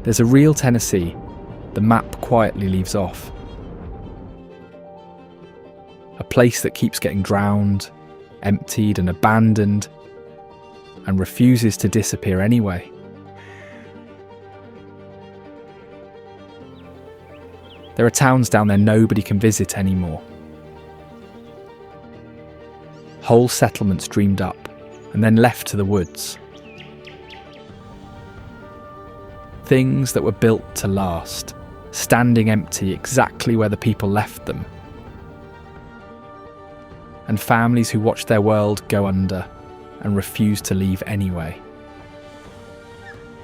There's a real Tennessee the map quietly leaves off. A place that keeps getting drowned, emptied and abandoned, and refuses to disappear anyway. There are towns down there nobody can visit anymore. Whole settlements dreamed up and then left to the woods. Things that were built to last, standing empty exactly where the people left them. And families who watched their world go under and refused to leave anyway.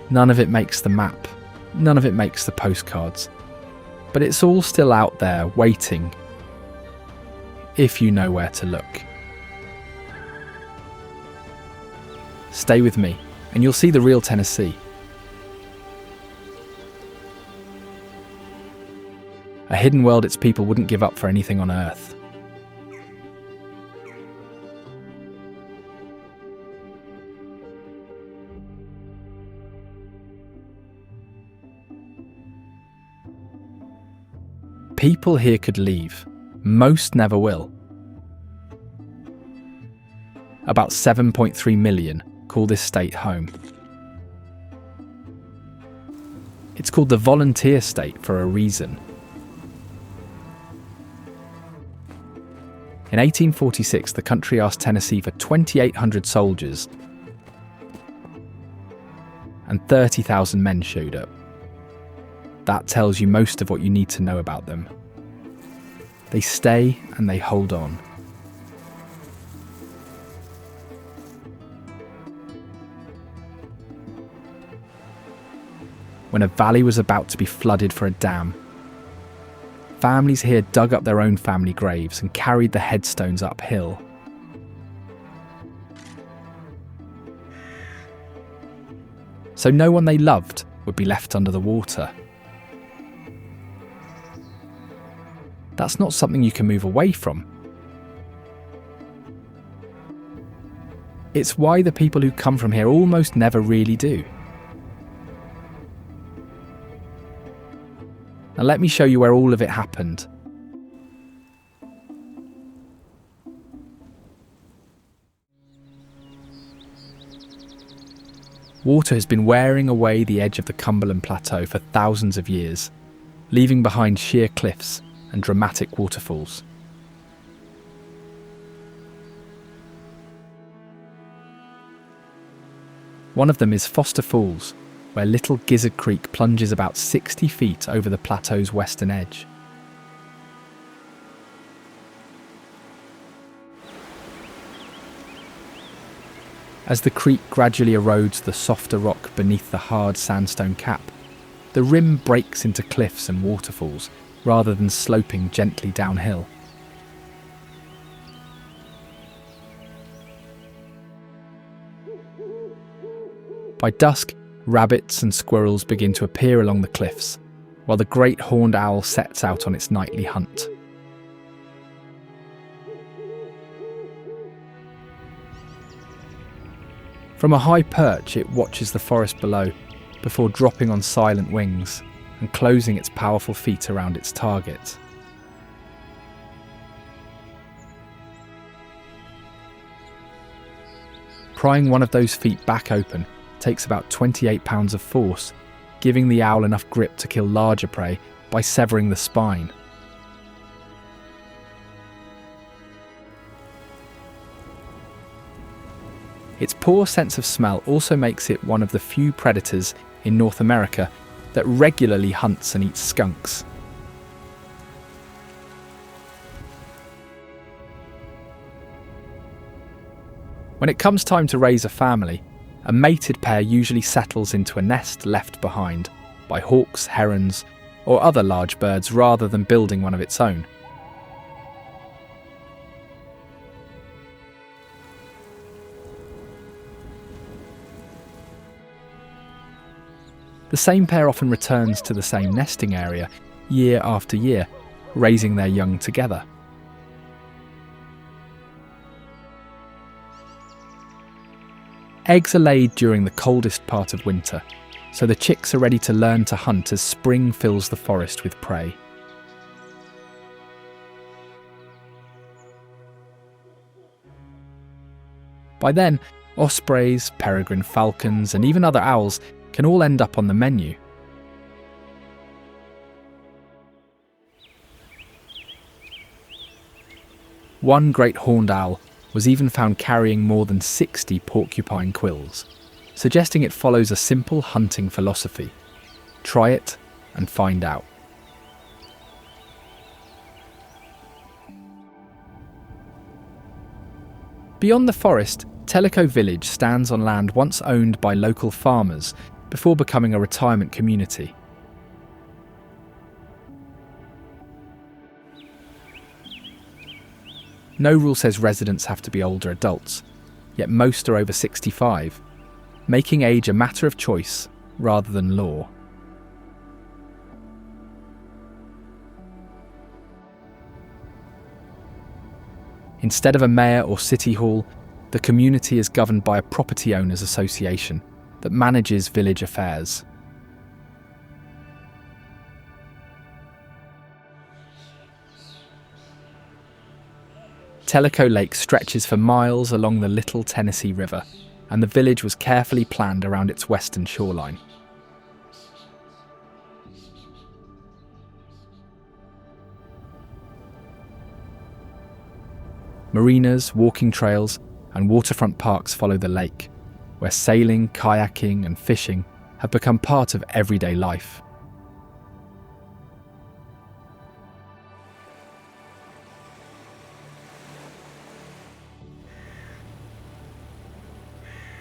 None of it makes the map, none of it makes the postcards, but it's all still out there waiting, if you know where to look. Stay with me, and you'll see the real Tennessee. A hidden world its people wouldn't give up for anything on earth. People here could leave. Most never will. About 7.3 million call this state home. It's called the volunteer state for a reason. In 1846, the country asked Tennessee for 2,800 soldiers, and 30,000 men showed up. That tells you most of what you need to know about them. They stay and they hold on. When a valley was about to be flooded for a dam, families here dug up their own family graves and carried the headstones uphill. So no one they loved would be left under the water. That's not something you can move away from. It's why the people who come from here almost never really do. Now let me show you where all of it happened. Water has been wearing away the edge of the Cumberland Plateau for thousands of years, leaving behind sheer cliffs and dramatic waterfalls. One of them is Foster Falls, where Little Gizzard Creek plunges about 60 feet over the plateau's western edge. As the creek gradually erodes the softer rock beneath the hard sandstone cap, the rim breaks into cliffs and waterfalls, rather than sloping gently downhill. By dusk, rabbits and squirrels begin to appear along the cliffs, while the great horned owl sets out on its nightly hunt. From a high perch, it watches the forest below before dropping on silent wings and closing its powerful feet around its target. Prying one of those feet back open takes about 28 pounds of force, giving the owl enough grip to kill larger prey by severing the spine. Its poor sense of smell also makes it one of the few predators in North America that regularly hunts and eats skunks. When it comes time to raise a family, a mated pair usually settles into a nest left behind by hawks, herons, or other large birds rather than building one of its own. The same pair often returns to the same nesting area year after year, raising their young together. Eggs are laid during the coldest part of winter, so the chicks are ready to learn to hunt as spring fills the forest with prey. By then, ospreys, peregrine falcons, and even other owls can all end up on the menu. One great horned owl was even found carrying more than 60 porcupine quills, suggesting it follows a simple hunting philosophy: try it and find out. Beyond the forest, Tellico village stands on land once owned by local farmers before becoming a retirement community. No rule says residents have to be older adults, yet most are over 65, making age a matter of choice rather than law. Instead of a mayor or city hall, the community is governed by a property owners association that manages village affairs. Tellico Lake stretches for miles along the Little Tennessee River, and the village was carefully planned around its western shoreline. Marinas, walking trails, and waterfront parks follow the lake, where sailing, kayaking, and fishing have become part of everyday life.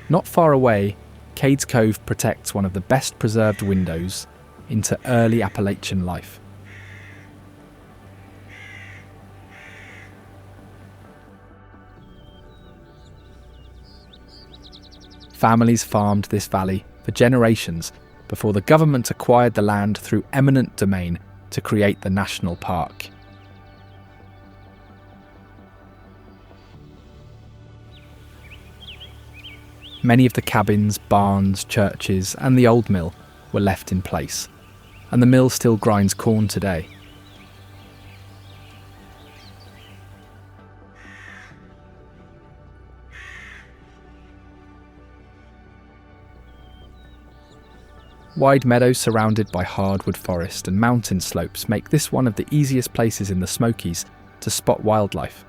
Not far away, Cades Cove protects one of the best preserved windows into early Appalachian life. Families farmed this valley for generations before the government acquired the land through eminent domain to create the national park. Many of the cabins, barns, churches, and the old mill were left in place, and the mill still grinds corn today. Wide meadows surrounded by hardwood forest and mountain slopes make this one of the easiest places in the Smokies to spot wildlife.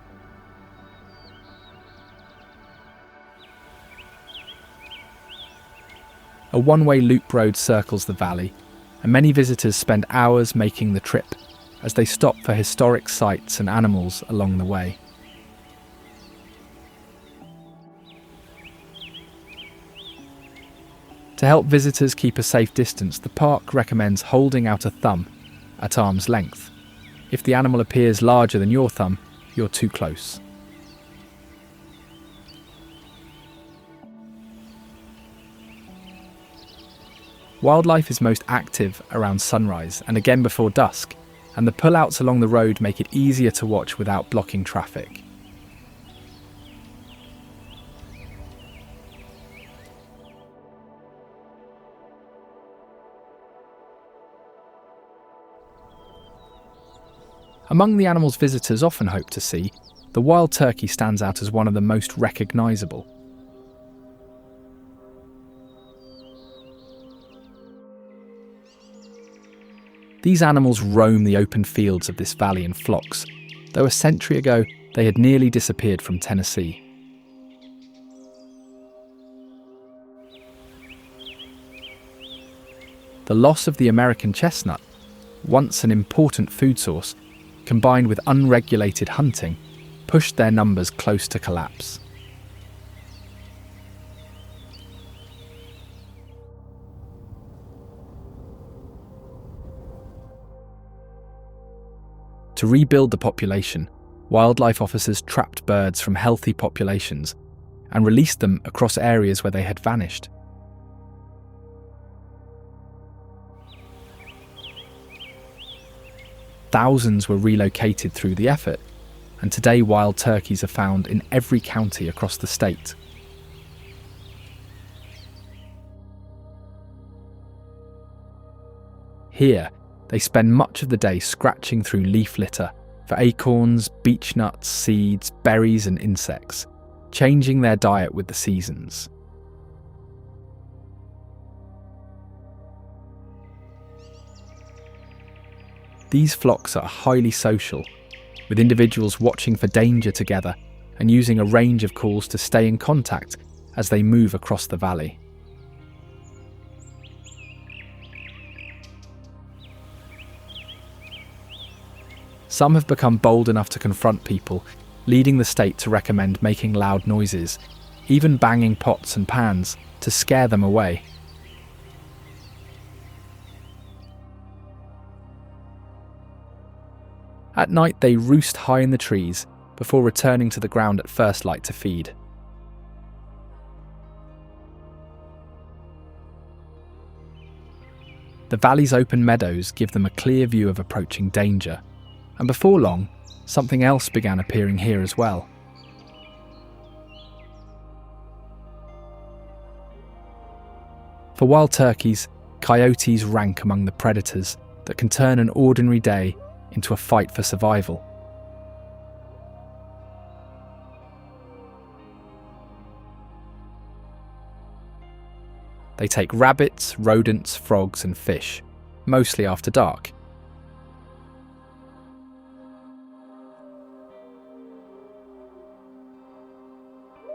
A one-way loop road circles the valley, and many visitors spend hours making the trip as they stop for historic sights and animals along the way. To help visitors keep a safe distance, the park recommends holding out a thumb at arm's length. If the animal appears larger than your thumb, you're too close. Wildlife is most active around sunrise and again before dusk, and the pullouts along the road make it easier to watch without blocking traffic. Among the animals visitors often hope to see, the wild turkey stands out as one of the most recognisable. These animals roam the open fields of this valley in flocks, though a century ago they had nearly disappeared from Tennessee. The loss of the American chestnut, once an important food source, combined with unregulated hunting, pushed their numbers close to collapse. To rebuild the population, wildlife officers trapped birds from healthy populations and released them across areas where they had vanished. Thousands were relocated through the effort, and today wild turkeys are found in every county across the state. Here, they spend much of the day scratching through leaf litter for acorns, beech nuts, seeds, berries and insects, changing their diet with the seasons. These flocks are highly social, with individuals watching for danger together and using a range of calls to stay in contact as they move across the valley. Some have become bold enough to confront people, leading the state to recommend making loud noises, even banging pots and pans to scare them away. At night they roost high in the trees before returning to the ground at first light to feed. The valley's open meadows give them a clear view of approaching danger, and before long, something else began appearing here as well. For wild turkeys, coyotes rank among the predators that can turn an ordinary day into a fight for survival. They take rabbits, rodents, frogs and fish, mostly after dark.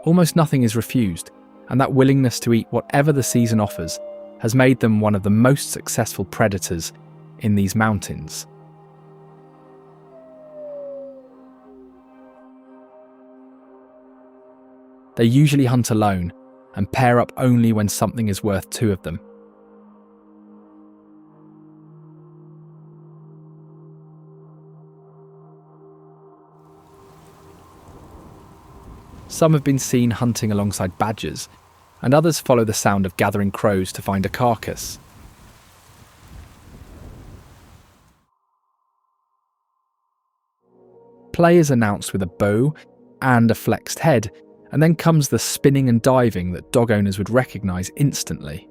Almost nothing is refused, and that willingness to eat whatever the season offers has made them one of the most successful predators in these mountains. They usually hunt alone and pair up only when something is worth two of them. Some have been seen hunting alongside badgers, and others follow the sound of gathering crows to find a carcass. Play is announced with a bow and a flexed head, and then comes the spinning and diving that dog owners would recognise instantly.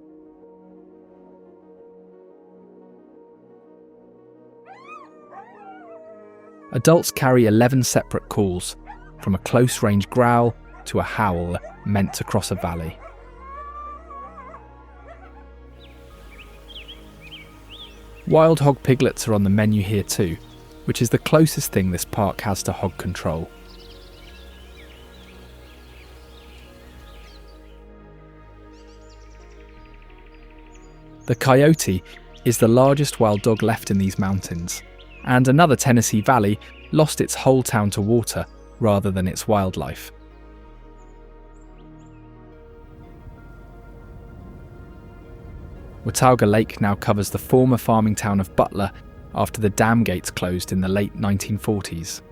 Adults carry 11 separate calls, from a close-range growl to a howl meant to cross a valley. Wild hog piglets are on the menu here too, which is the closest thing this park has to hog control. The coyote is the largest wild dog left in these mountains, and another Tennessee valley lost its whole town to water rather than its wildlife. Watauga Lake now covers the former farming town of Butler after the dam gates closed in the late 1940s.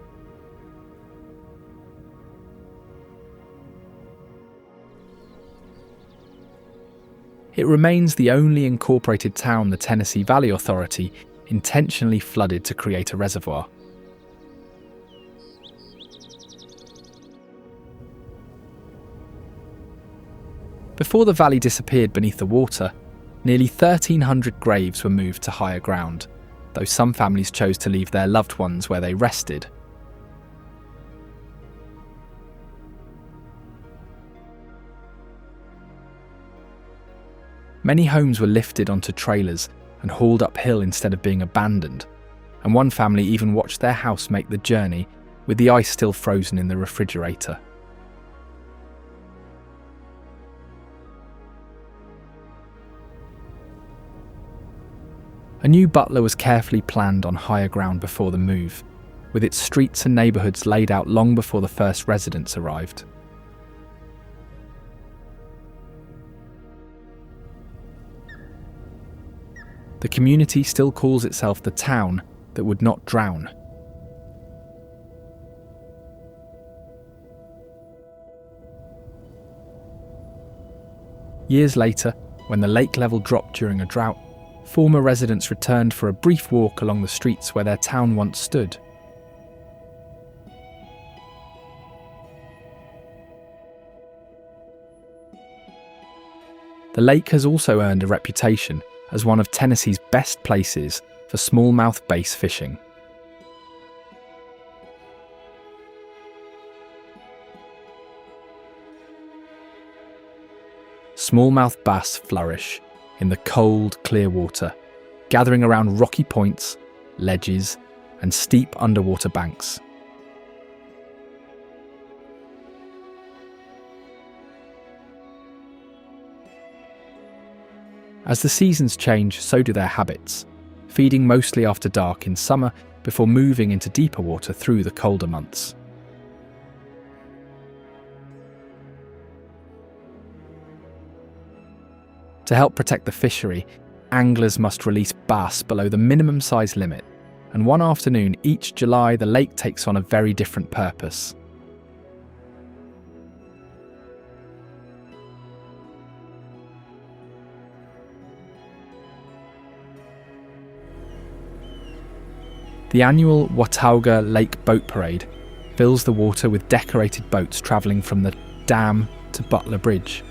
It remains the only incorporated town the Tennessee Valley Authority intentionally flooded to create a reservoir. Before the valley disappeared beneath the water, nearly 1,300 graves were moved to higher ground, though some families chose to leave their loved ones where they rested. Many homes were lifted onto trailers and hauled uphill instead of being abandoned, and one family even watched their house make the journey with the ice still frozen in the refrigerator. A new Butler was carefully planned on higher ground before the move, with its streets and neighbourhoods laid out long before the first residents arrived. The community still calls itself the town that would not drown. Years later, when the lake level dropped during a drought, former residents returned for a brief walk along the streets where their town once stood. The lake has also earned a reputation as one of Tennessee's best places for smallmouth bass fishing. Smallmouth bass flourish in the cold, clear water, gathering around rocky points, ledges, and steep underwater banks. As the seasons change, so do their habits, feeding mostly after dark in summer before moving into deeper water through the colder months. To help protect the fishery, anglers must release bass below the minimum size limit, and one afternoon each July the lake takes on a very different purpose. The annual Watauga Lake Boat Parade fills the water with decorated boats travelling from the dam to Butler Bridge.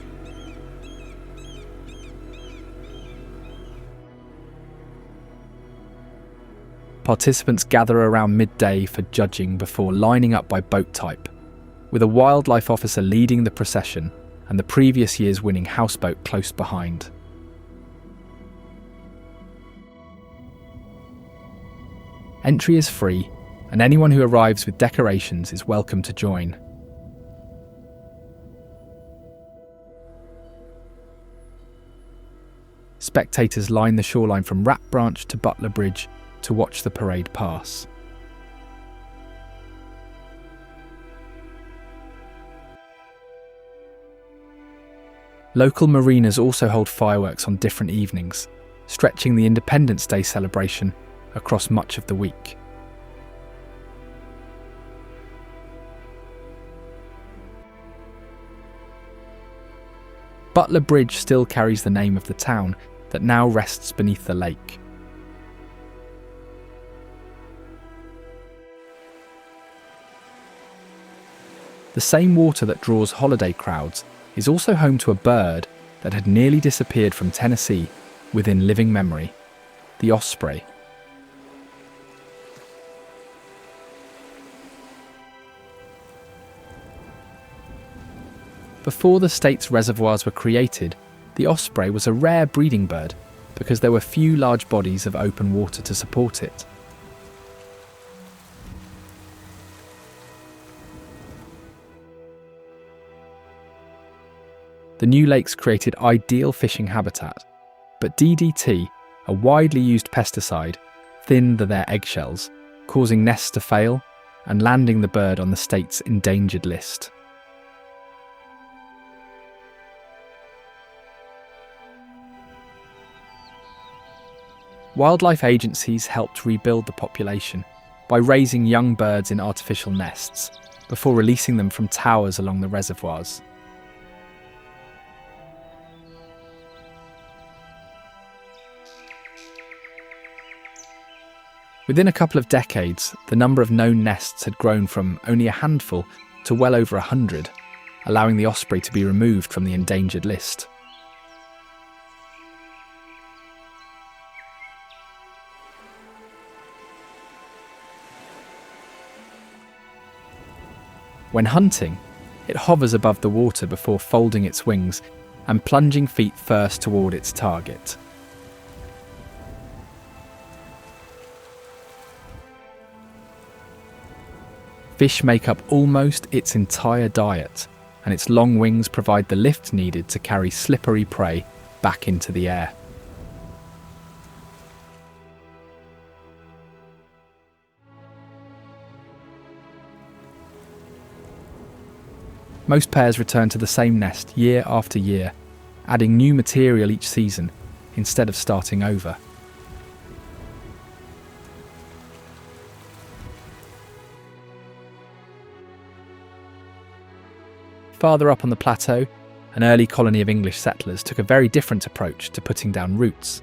Participants gather around midday for judging before lining up by boat type, with a wildlife officer leading the procession and the previous year's winning houseboat close behind. Entry is free, and anyone who arrives with decorations is welcome to join. Spectators line the shoreline from Rat Branch to Butler Bridge to watch the parade pass. Local marinas also hold fireworks on different evenings, stretching the Independence Day celebration across much of the week. Butler Bridge still carries the name of the town that now rests beneath the lake. The same water that draws holiday crowds is also home to a bird that had nearly disappeared from Tennessee within living memory, the osprey. Before the state's reservoirs were created, the osprey was a rare breeding bird because there were few large bodies of open water to support it. The new lakes created ideal fishing habitat, but DDT, a widely used pesticide, thinned their eggshells, causing nests to fail and landing the bird on the state's endangered list. Wildlife agencies helped rebuild the population by raising young birds in artificial nests before releasing them from towers along the reservoirs. Within a couple of decades, the number of known nests had grown from only a handful to well over 100, allowing the osprey to be removed from the endangered list. When hunting, it hovers above the water before folding its wings and plunging feet first toward its target. Fish make up almost its entire diet, and its long wings provide the lift needed to carry slippery prey back into the air. Most pairs return to the same nest year after year, adding new material each season instead of starting over. Farther up on the Plateau, an early colony of English settlers took a very different approach to putting down roots.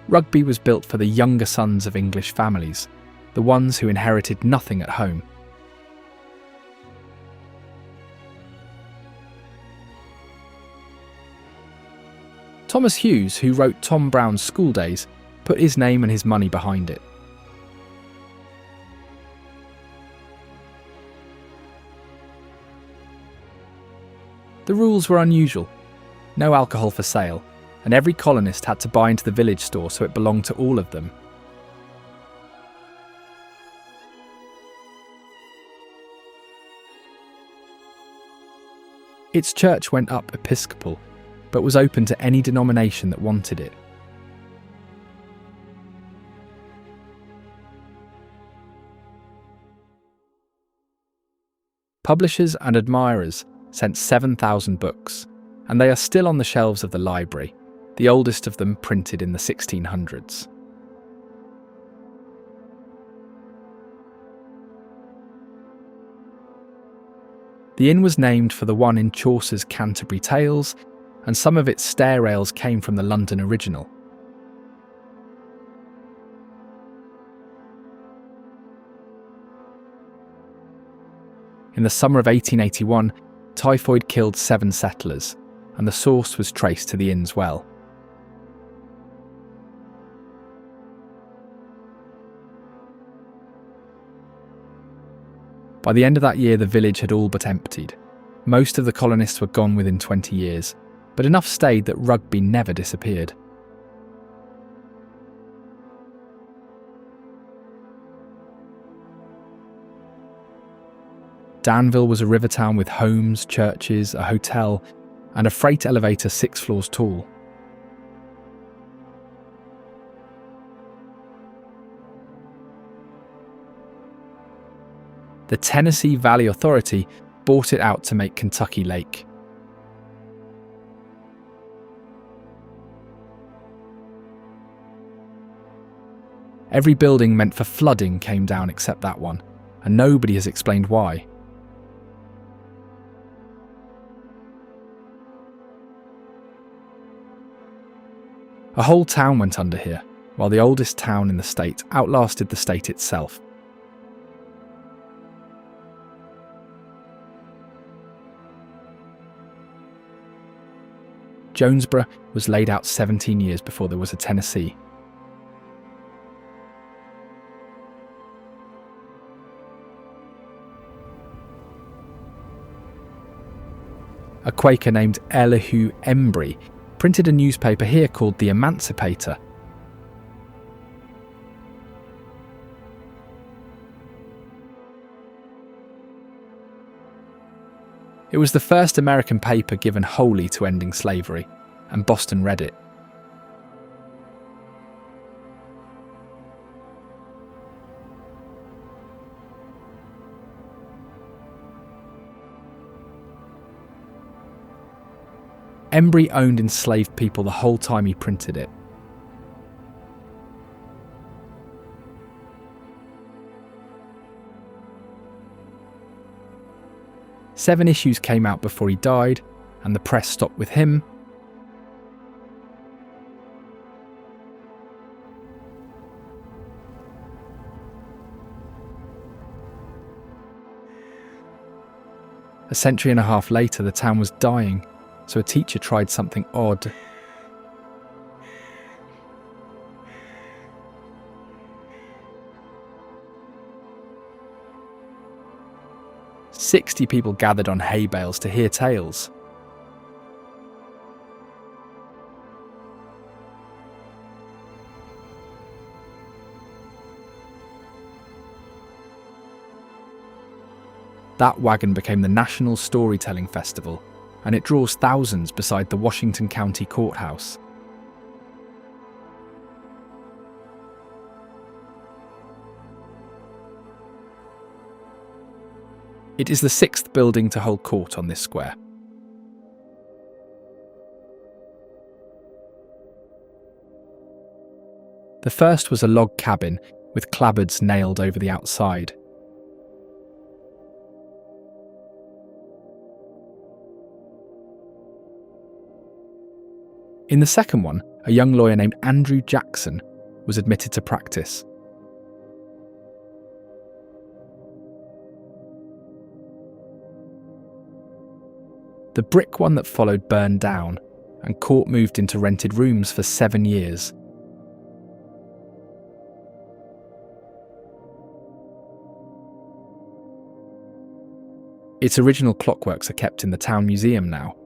Rugby was built for the younger sons of English families, the ones who inherited nothing at home. Thomas Hughes, who wrote Tom Brown's School Days, put his name and his money behind it. The rules were unusual. No alcohol for sale, and every colonist had to buy into the village store so it belonged to all of them. Its church went up Episcopal, but was open to any denomination that wanted it. Publishers and admirers sent 7,000 books, and they are still on the shelves of the library, the oldest of them printed in the 1600s. The inn was named for the one in Chaucer's Canterbury Tales, and some of its stair rails came from the London original. In the summer of 1881, typhoid killed 7 settlers, and the source was traced to the inn's well. By the end of that year, the village had all but emptied. Most of the colonists were gone within 20 years, but enough stayed that Rugby never disappeared. Danville was a river town with homes, churches, a hotel, and a freight elevator 6 floors tall. The Tennessee Valley Authority bought it out to make Kentucky Lake. Every building meant for flooding came down except that one, and nobody has explained why. A whole town went under here, while the oldest town in the state outlasted the state itself. Jonesborough was laid out 17 years before there was a Tennessee. A Quaker named Elihu Embry printed a newspaper here called The Emancipator. It was the first American paper given wholly to ending slavery, and Boston read it. Embry owned enslaved people the whole time he printed it. Seven issues came out before he died, and the press stopped with him. A century and a half later, the town was dying, so a teacher tried something odd. "60 people gathered on hay bales to hear tales. That wagon became the National Storytelling Festival, and it draws thousands beside the Washington County Courthouse. It is the 6th building to hold court on this square. The first was a log cabin with clapboards nailed over the outside. In the second one, a young lawyer named Andrew Jackson was admitted to practice. The brick one that followed burned down, and Court moved into rented rooms for 7 years. Its original clockworks are kept in the town museum now.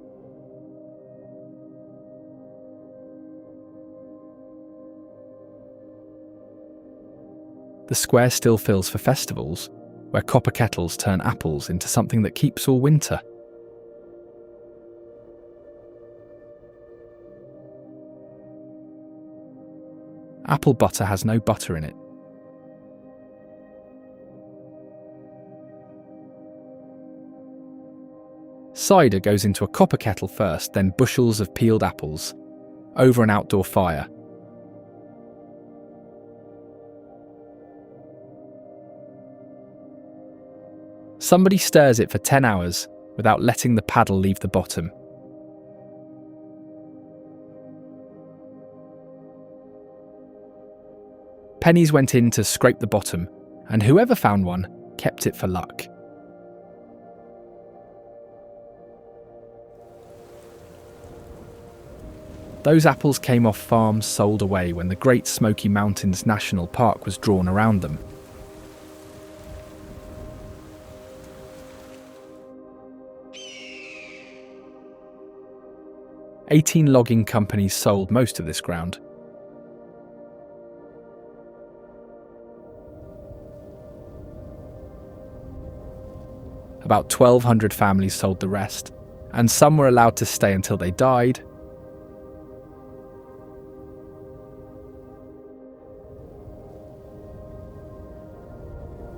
The square still fills for festivals, where copper kettles turn apples into something that keeps all winter. Apple butter has no butter in it. Cider goes into a copper kettle first, then bushels of peeled apples, over an outdoor fire. Somebody stirs it for 10 hours without letting the paddle leave the bottom. Pennies went in to scrape the bottom, and whoever found one kept it for luck. Those apples came off farms sold away when the Great Smoky Mountains National Park was drawn around them. "18 logging companies sold most of this ground. About 1,200 families sold the rest, and some were allowed to stay until they died.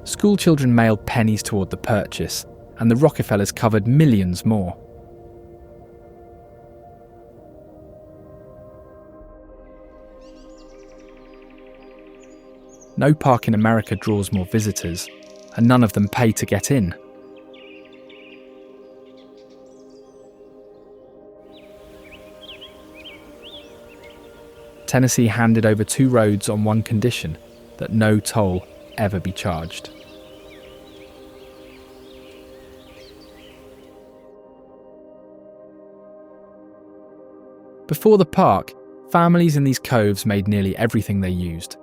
School children mailed pennies toward the purchase, and the Rockefellers covered millions more. No park in America draws more visitors, and none of them pay to get in. Tennessee handed over 2 roads on one condition, that no toll ever be charged. Before the park, families in these coves made nearly everything they used.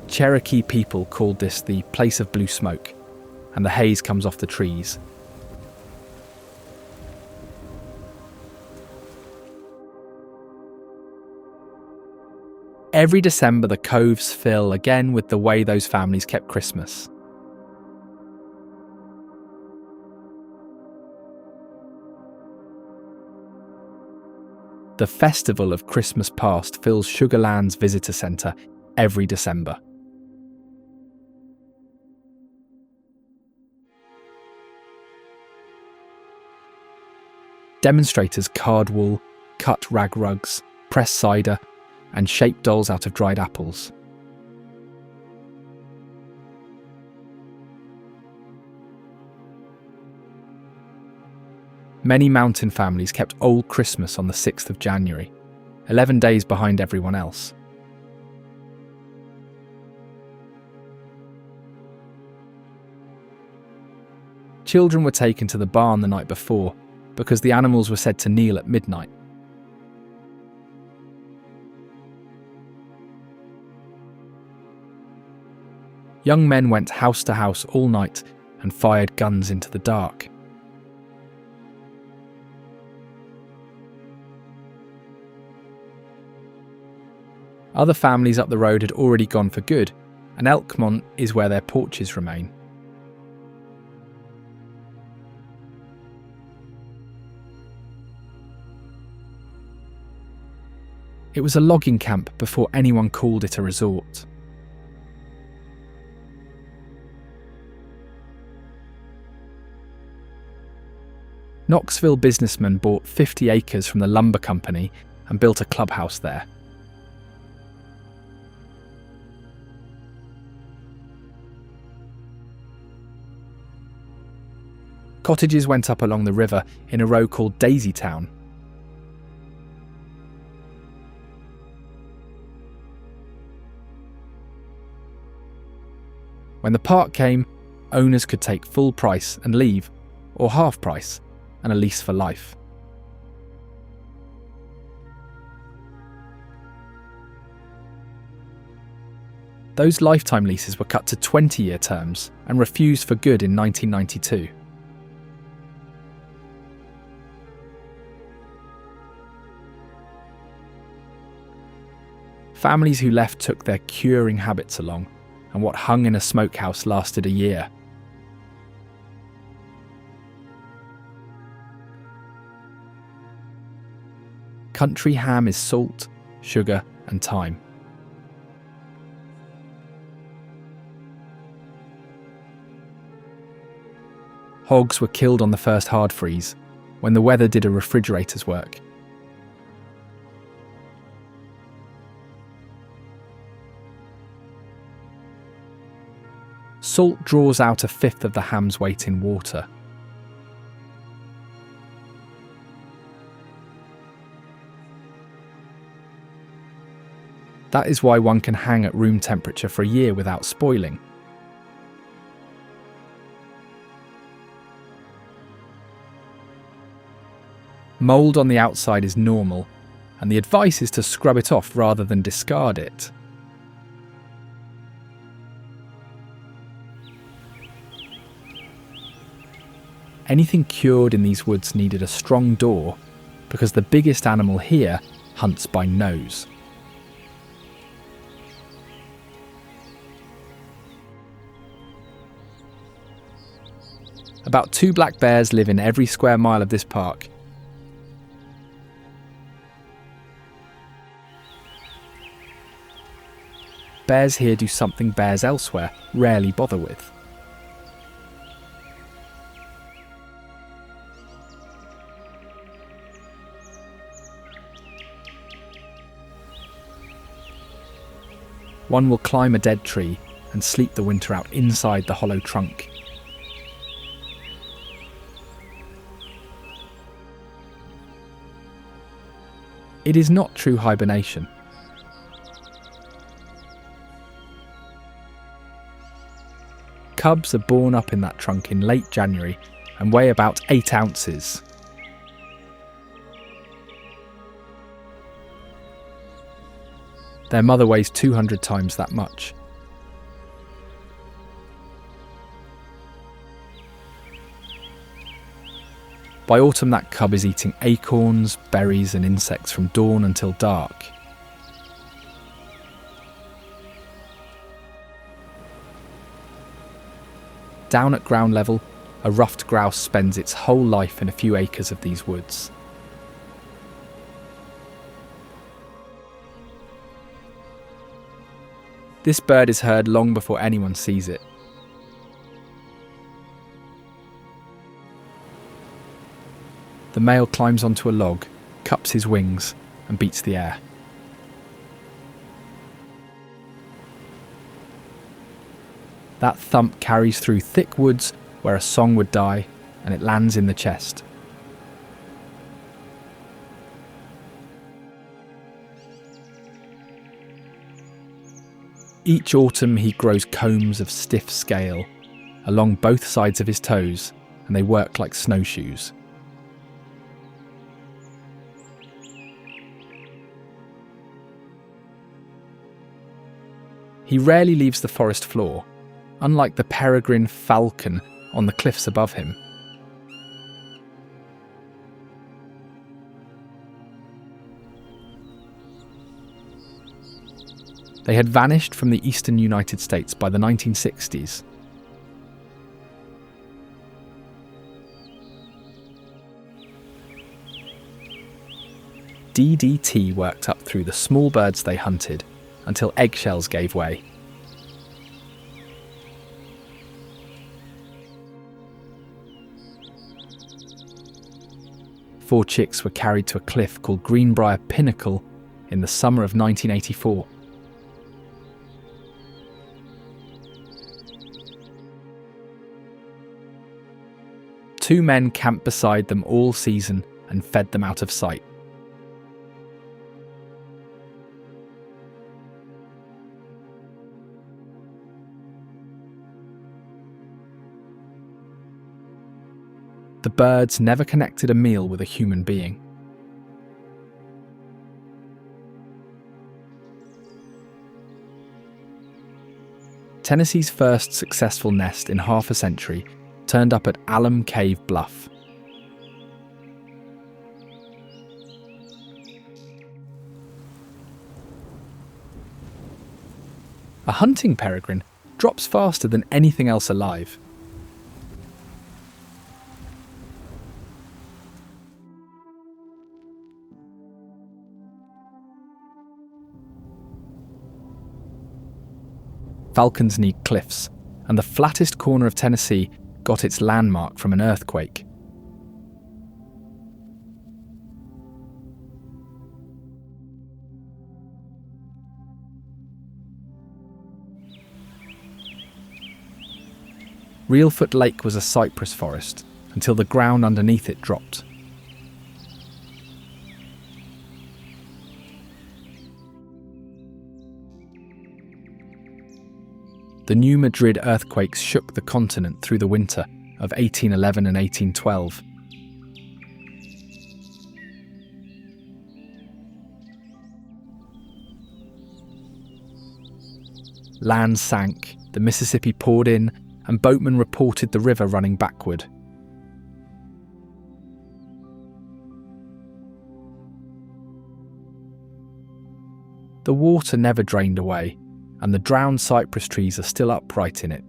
Cherokee people called this the place of blue smoke, and the haze comes off the trees. Every December, the coves fill again with the way those families kept Christmas. The Festival of Christmas Past fills Sugar Land's visitor centre every December. Demonstrators card wool, cut rag rugs, press cider, and shape dolls out of dried apples. Many mountain families kept Old Christmas on the 6th of January, 11 days behind everyone else. Children were taken to the barn the night before because the animals were said to kneel at midnight. Young men went house to house all night and fired guns into the dark. Other families up the road had already gone for good, and Elkmont is where their porches remain. It was a logging camp before anyone called it a resort. Knoxville businessmen bought 50 acres from the lumber company and built a clubhouse there. Cottages went up along the river in a row called Daisy Town. When the park came, owners could take full price and leave, or half price and a lease for life. Those lifetime leases were cut to 20-year terms and refused for good in 1992. Families who left took their curing habits along, and what hung in a smokehouse lasted a year. Country ham is salt, sugar, and thyme. Hogs were killed on the first hard freeze, when the weather did a refrigerator's work. Salt draws out a fifth of the ham's weight in water. That is why one can hang at room temperature for a year without spoiling. Mould on the outside is normal, and the advice is to scrub it off rather than discard it. Anything cured in these woods needed a strong door, because the biggest animal here hunts by nose. About 2 black bears live in every square mile of this park. Bears here do something bears elsewhere rarely bother with. One will climb a dead tree and sleep the winter out inside the hollow trunk. It is not true hibernation. Cubs are born up in that trunk in late January and weigh about 8 ounces. Their mother weighs 200 times that much. By autumn, that cub is eating acorns, berries and insects from dawn until dark. Down at ground level, a ruffed grouse spends its whole life in a few acres of these woods. This bird is heard long before anyone sees it. The male climbs onto a log, cups his wings, and beats the air. That thump carries through thick woods where a song would die, and it lands in the chest. Each autumn he grows combs of stiff scale along both sides of his toes, and they work like snowshoes. He rarely leaves the forest floor, unlike the Peregrine Falcon on the cliffs above him. They had vanished from the eastern United States by the 1960s. DDT worked up through the small birds they hunted until eggshells gave way. Four chicks were carried to a cliff called Greenbrier Pinnacle in the summer of 1984. Two men camped beside them all season and fed them out of sight. the birds never connected a meal with a human being. Tennessee's first successful nest in half a century turned up at Alum Cave Bluff. A hunting peregrine drops faster than anything else alive. Falcons need cliffs, and the flattest corner of Tennessee got its landmark from an earthquake. Reelfoot Lake was a cypress forest until the ground underneath it dropped. The New Madrid earthquakes shook the continent through the winter of 1811 and 1812. Land sank, the Mississippi poured in, and boatmen reported the river running backward. The water never drained away, and the drowned cypress trees are still upright in it.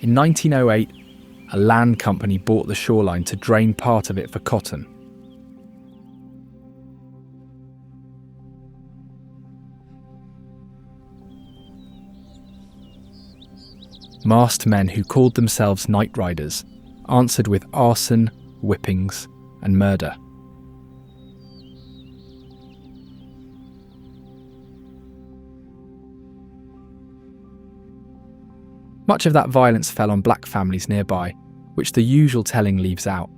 In 1908, a land company bought the shoreline to drain part of it for cotton. Masked men who called themselves night riders answered with arson, whippings, and murder. Much of that violence fell on black families nearby, which the usual telling leaves out.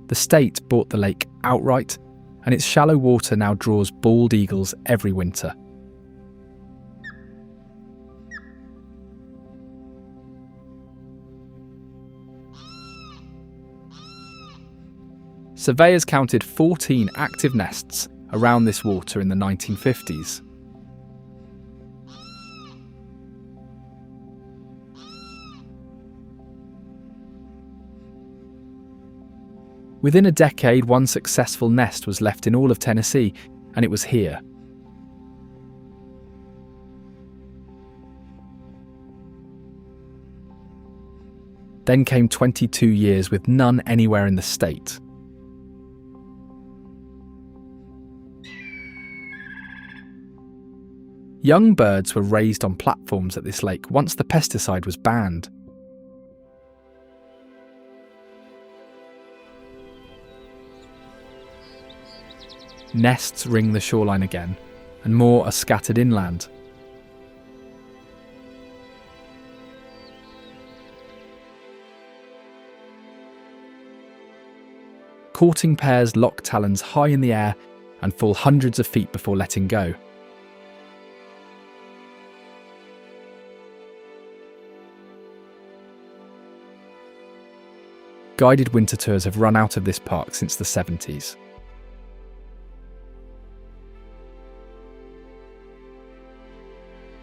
The state bought the lake outright, and its shallow water now draws bald eagles every winter. Surveyors counted 14 active nests around this water in the 1950s. Within a decade, one successful nest was left in all of Tennessee, and it was here. Then came 22 years with none anywhere in the state. Young birds were raised on platforms at this lake once the pesticide was banned. Nests ring the shoreline again, and more are scattered inland. Courting pairs lock talons high in the air and fall hundreds of feet before letting go. Guided winter tours have run out of this park since the 70s.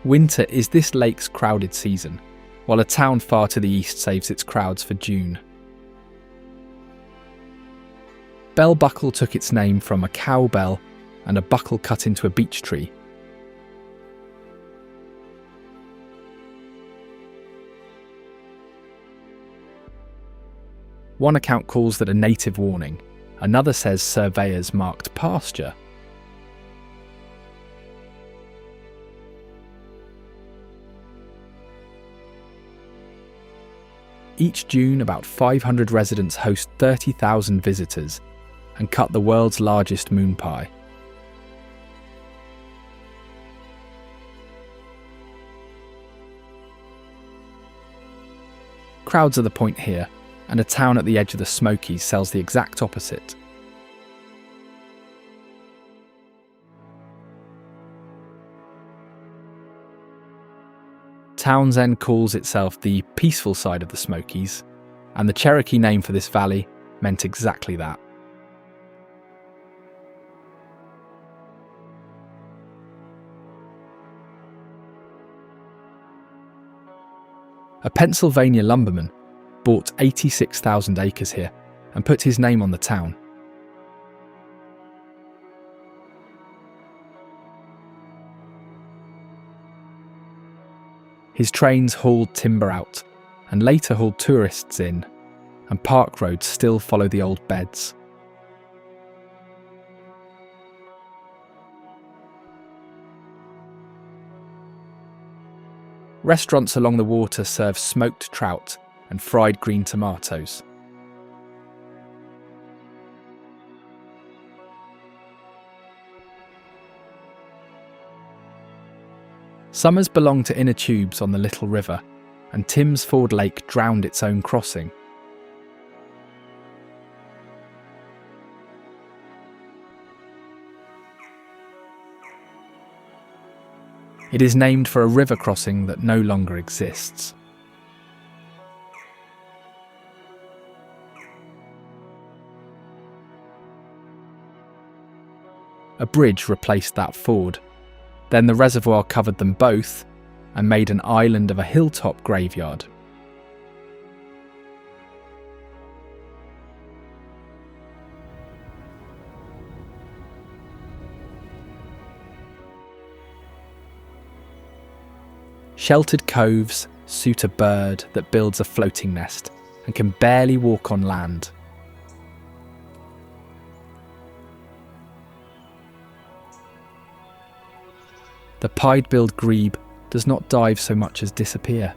Winter is this lake's crowded season, while a town far to the east saves its crowds for June. Bellbuckle took its name from a cow bell and a buckle cut into a beech tree. One account calls that a native warning, another says surveyors marked pasture. Each June, about 500 residents host 30,000 visitors and cut the world's largest moon pie. Crowds are the point here, and a town at the edge of the Smokies sells the exact opposite. Townsend calls itself the peaceful side of the Smokies, and the Cherokee name for this valley meant exactly that. A Pennsylvania lumberman bought 86,000 acres here and put his name on the town. His trains hauled timber out and later hauled tourists in, and park roads still follow the old beds. Restaurants along the water serve smoked trout and fried green tomatoes. Summers belong to inner tubes on the Little River, and Timms Ford Lake drowned its own crossing. It is named for a river crossing that no longer exists. A bridge replaced that ford. Then the reservoir covered them both and made an island of a hilltop graveyard. Sheltered coves suit a bird that builds a floating nest and can barely walk on land. The pied-billed grebe does not dive so much as disappear.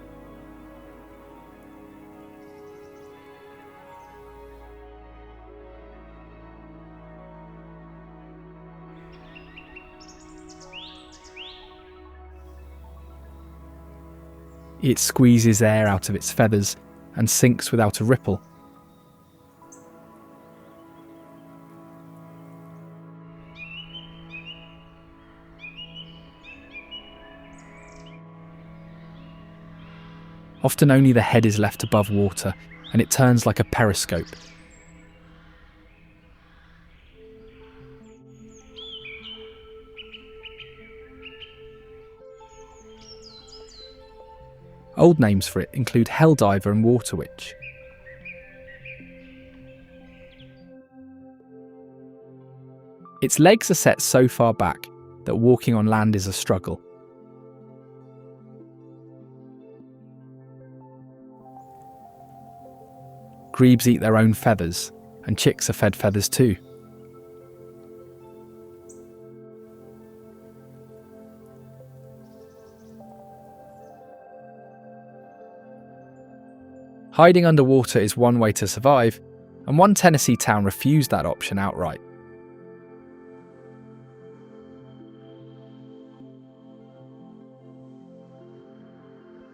It squeezes air out of its feathers and sinks without a ripple. Often only the head is left above water, and it turns like a periscope. Old names for it include helldiver and water witch. Its legs are set so far back that walking on land is a struggle. Grebes eat their own feathers, and chicks are fed feathers too. Hiding underwater is one way to survive, and one Tennessee town refused that option outright.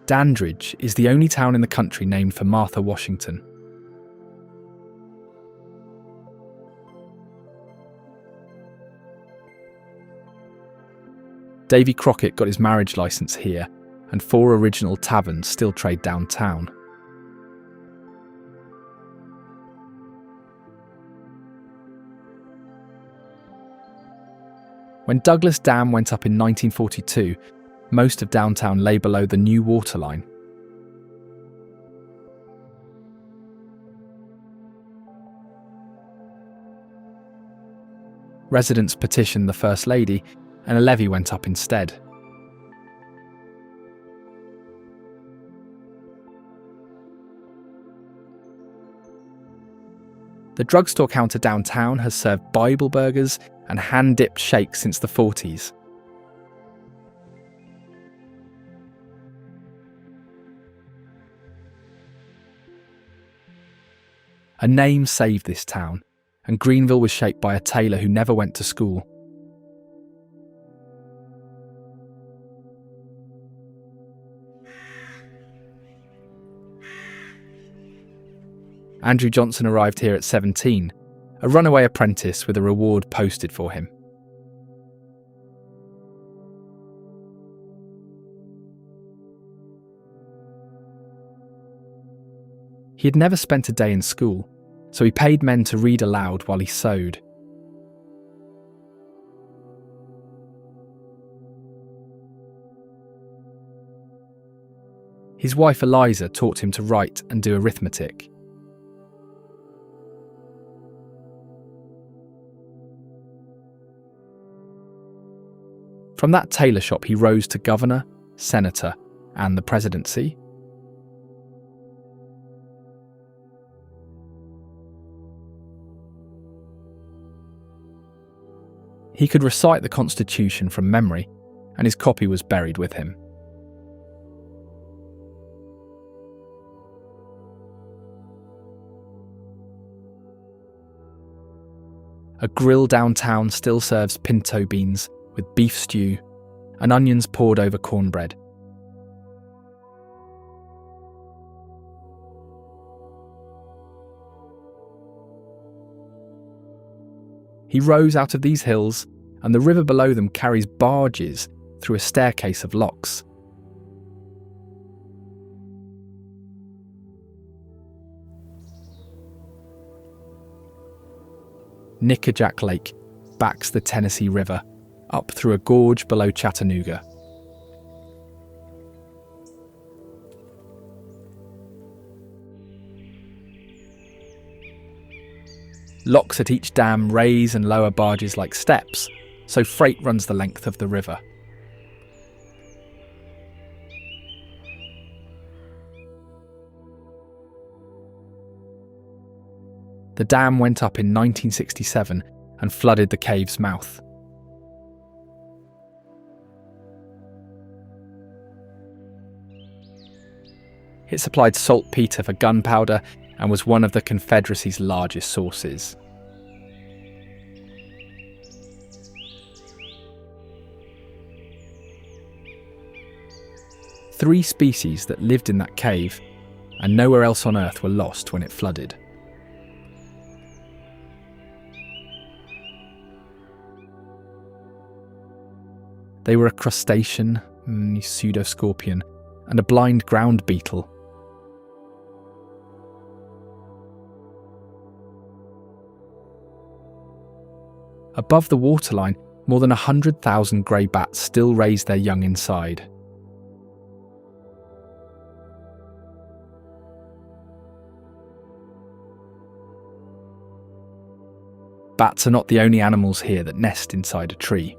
Dandridge is the only town in the country named for Martha Washington. Davy Crockett got his marriage licence here, and 4 original taverns still trade downtown. When Douglas Dam went up in 1942, most of downtown lay below the new waterline. Residents petitioned the First Lady, and a levee went up instead. The drugstore counter downtown has served Bible burgers and hand-dipped shakes since the 40s. A name saved this town, and Greeneville was shaped by a tailor who never went to school. Andrew Johnson arrived here at 17, a runaway apprentice with a reward posted for him. He had never spent a day in school, so he paid men to read aloud while he sewed. His wife Eliza taught him to write and do arithmetic. From that tailor shop he rose to governor, senator, and the presidency. He could recite the Constitution from memory, and his copy was buried with him. A grill downtown still serves pinto beans with beef stew and onions poured over cornbread. He rows out of these hills, and the river below them carries barges through a staircase of locks. Nickajack Lake backs the Tennessee River up through a gorge below Chattanooga. Locks at each dam raise and lower barges like steps, so freight runs the length of the river. The dam went up in 1967 and flooded the cave's mouth. It supplied saltpeter for gunpowder and was one of the Confederacy's largest sources. Three species that lived in that cave and nowhere else on Earth were lost when it flooded. They were a crustacean, pseudoscorpion, and a blind ground beetle. Above the waterline, more than 100,000 grey bats still raise their young inside. Bats are not the only animals here that nest inside a tree.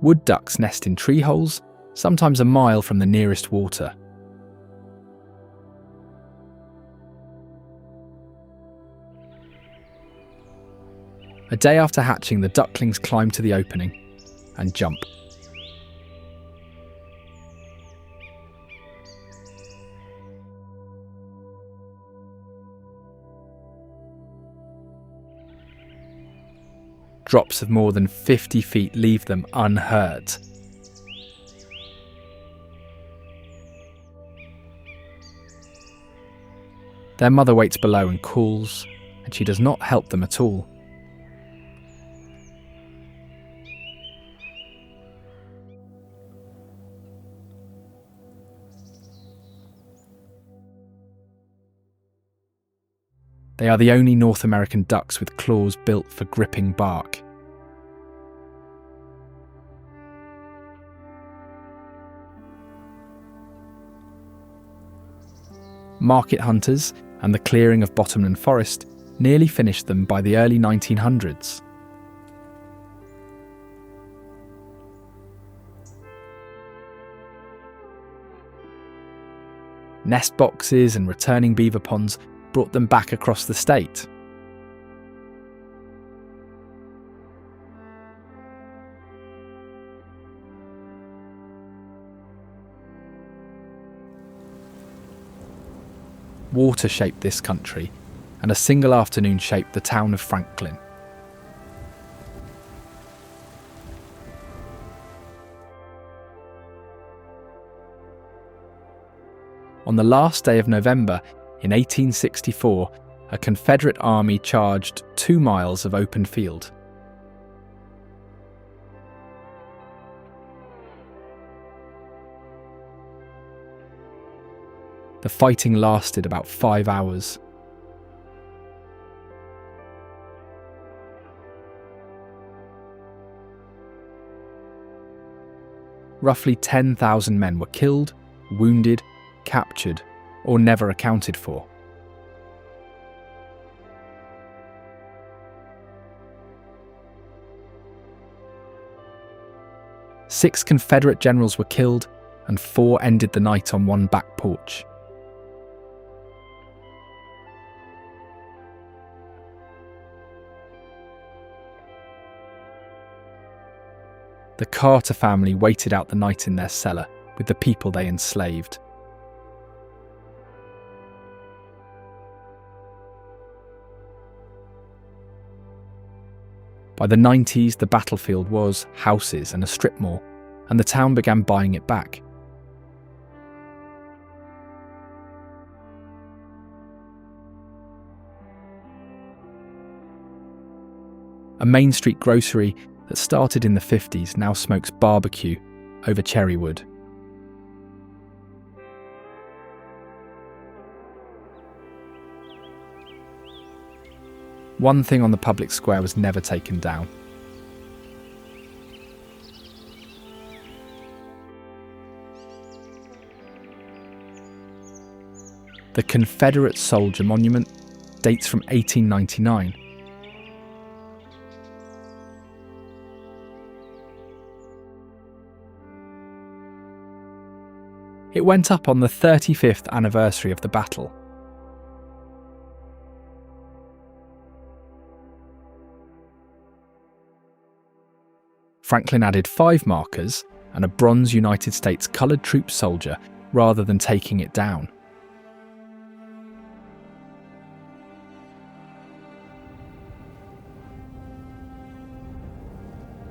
Wood ducks nest in tree holes, sometimes a mile from the nearest water. A day after hatching, the ducklings climb to the opening and jump. Drops of more than 50 feet leave them unhurt. Their mother waits below and calls, and she does not help them at all. They are the only North American ducks with claws built for gripping bark. Market hunters and the clearing of Bottomland Forest nearly finished them by the early 1900s. Nest boxes and returning beaver ponds brought them back across the state. Water shaped this country, and a single afternoon shaped the town of Franklin. On the last day of November in 1864, a Confederate army charged 2 miles of open field. The fighting lasted about 5 hours. Roughly 10,000 men were killed, wounded, captured, or never accounted for. Six Confederate generals were killed, and 4 ended the night on one back porch. The Carter family waited out the night in their cellar with the people they enslaved. By the 90s, the battlefield was houses and a strip mall, and the town began buying it back. A Main Street grocery that started in the 50s now smokes barbecue over cherry wood. One thing on the public square was never taken down. The Confederate Soldier Monument dates from 1899. It went up on the 35th anniversary of the battle. Franklin added 5 markers and a bronze United States Colored Troops soldier rather than taking it down.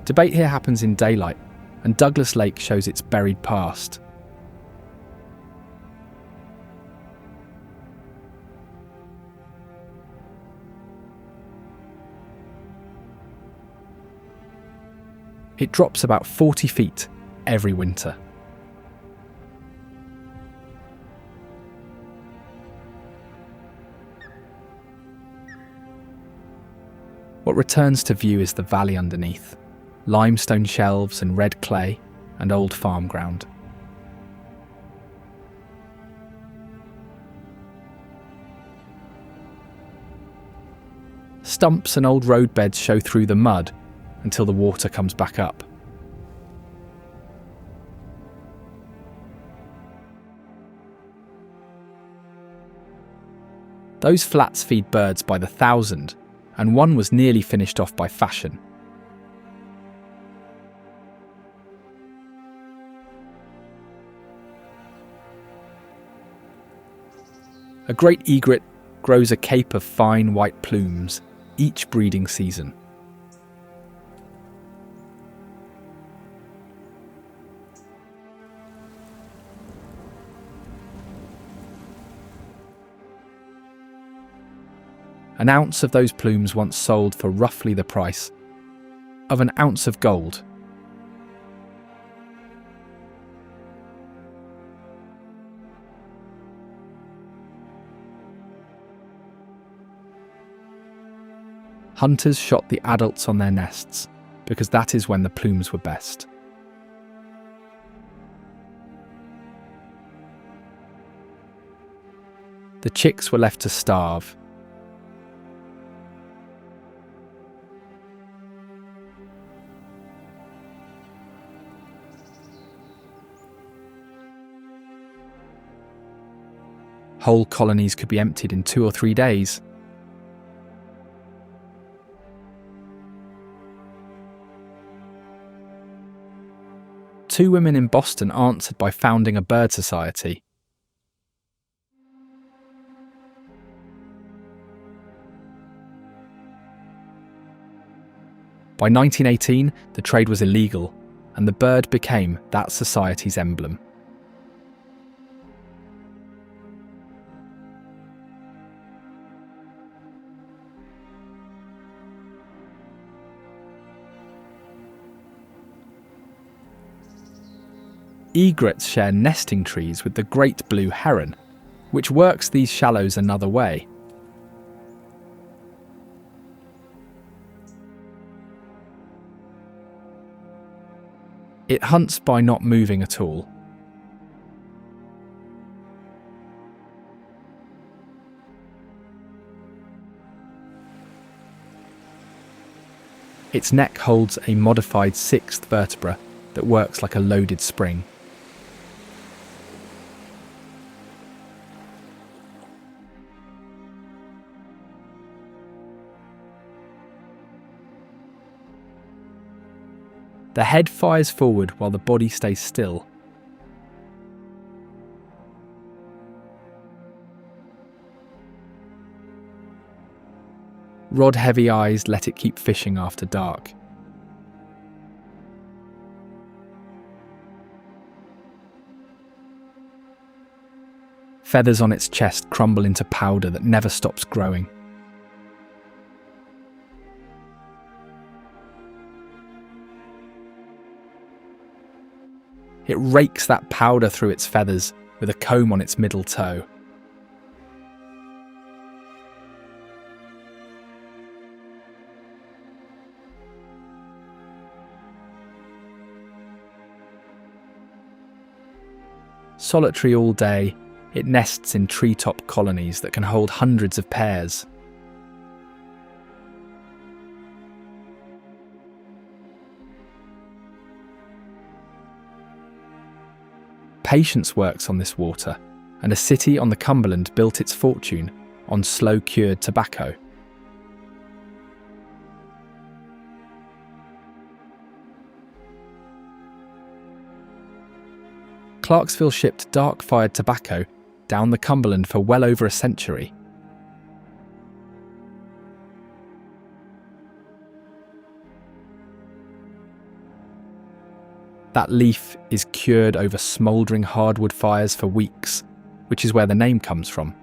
Debate here happens in daylight, and Douglas Lake shows its buried past. It drops about 40 feet every winter. What returns to view is the valley underneath, limestone shelves and red clay and old farm ground. Stumps and old roadbeds show through the mud until the water comes back up. Those flats feed birds by the thousand, and one was nearly finished off by fashion. A great egret grows a cape of fine white plumes each breeding season. An ounce of those plumes once sold for roughly the price of an ounce of gold. Hunters shot the adults on their nests because that is when the plumes were best. The chicks were left to starve. Whole colonies could be emptied in 2 or 3 days. Two women in Boston answered by founding a bird society. By 1918, the trade was illegal, and the bird became that society's emblem. Egrets share nesting trees with the great blue heron, which works these shallows another way. It hunts by not moving at all. Its neck holds a modified sixth vertebra that works like a loaded spring. The head fires forward while the body stays still. Rod-heavy eyes let it keep fishing after dark. Feathers on its chest crumble into powder that never stops growing. It rakes that powder through its feathers with a comb on its middle toe. Solitary all day, it nests in treetop colonies that can hold hundreds of pairs. Patience works on this water, and a city on the Cumberland built its fortune on slow-cured tobacco. Clarksville shipped dark-fired tobacco down the Cumberland for well over a century. That leaf is cured over smouldering hardwood fires for weeks, which is where the name comes from.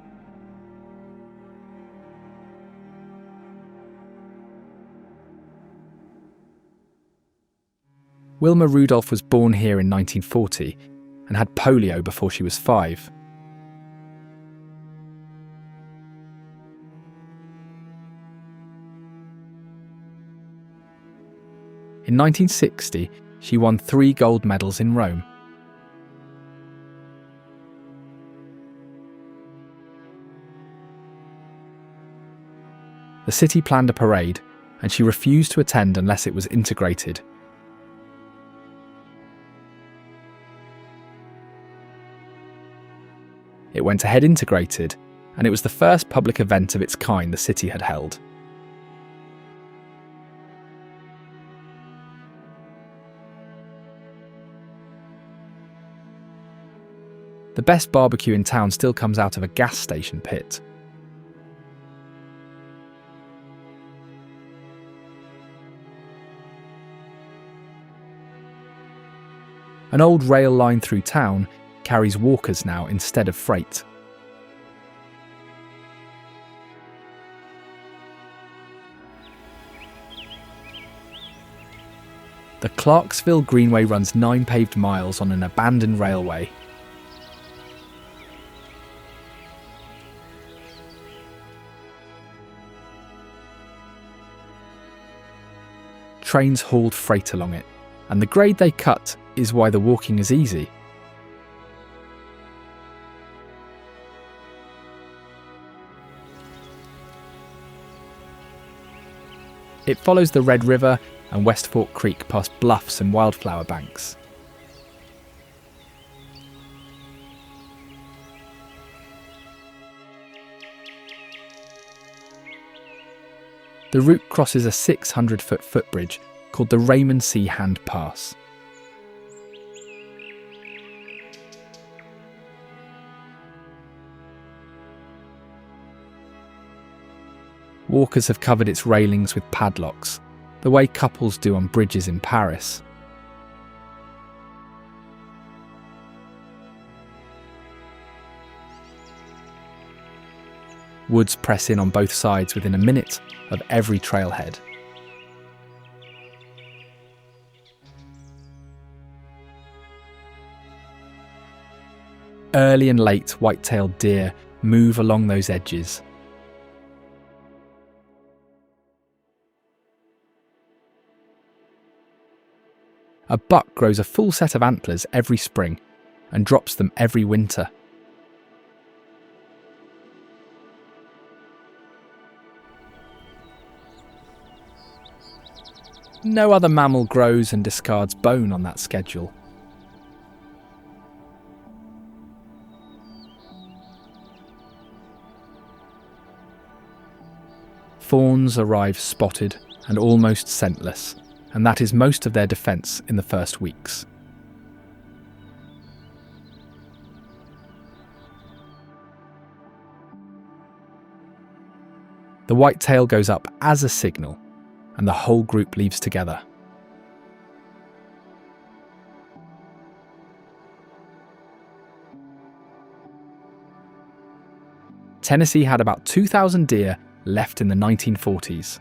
Wilma Rudolph was born here in 1940 and had polio before she was 5. In 1960, she won 3 gold medals in Rome. The city planned a parade, and she refused to attend unless it was integrated. It went ahead integrated, and it was the first public event of its kind the city had held. The best barbecue in town still comes out of a gas station pit. An old rail line through town carries walkers now instead of freight. The Clarksville Greenway runs 9 paved miles on an abandoned railway. Trains hauled freight along it, and the grade they cut is why the walking is easy. It follows the Red River and West Fork Creek past bluffs and wildflower banks. The route crosses a 600-foot footbridge called the Raymond C. Hand Pass. Walkers have covered its railings with padlocks, the way couples do on bridges in Paris. Woods press in on both sides within a minute of every trailhead. Early and late white-tailed deer move along those edges. A buck grows a full set of antlers every spring and drops them every winter. No other mammal grows and discards bone on that schedule. Fawns arrive spotted and almost scentless, and that is most of their defence in the first weeks. The whitetail goes up as a signal, and the whole group leaves together. Tennessee had about 2,000 deer left in the 1940s.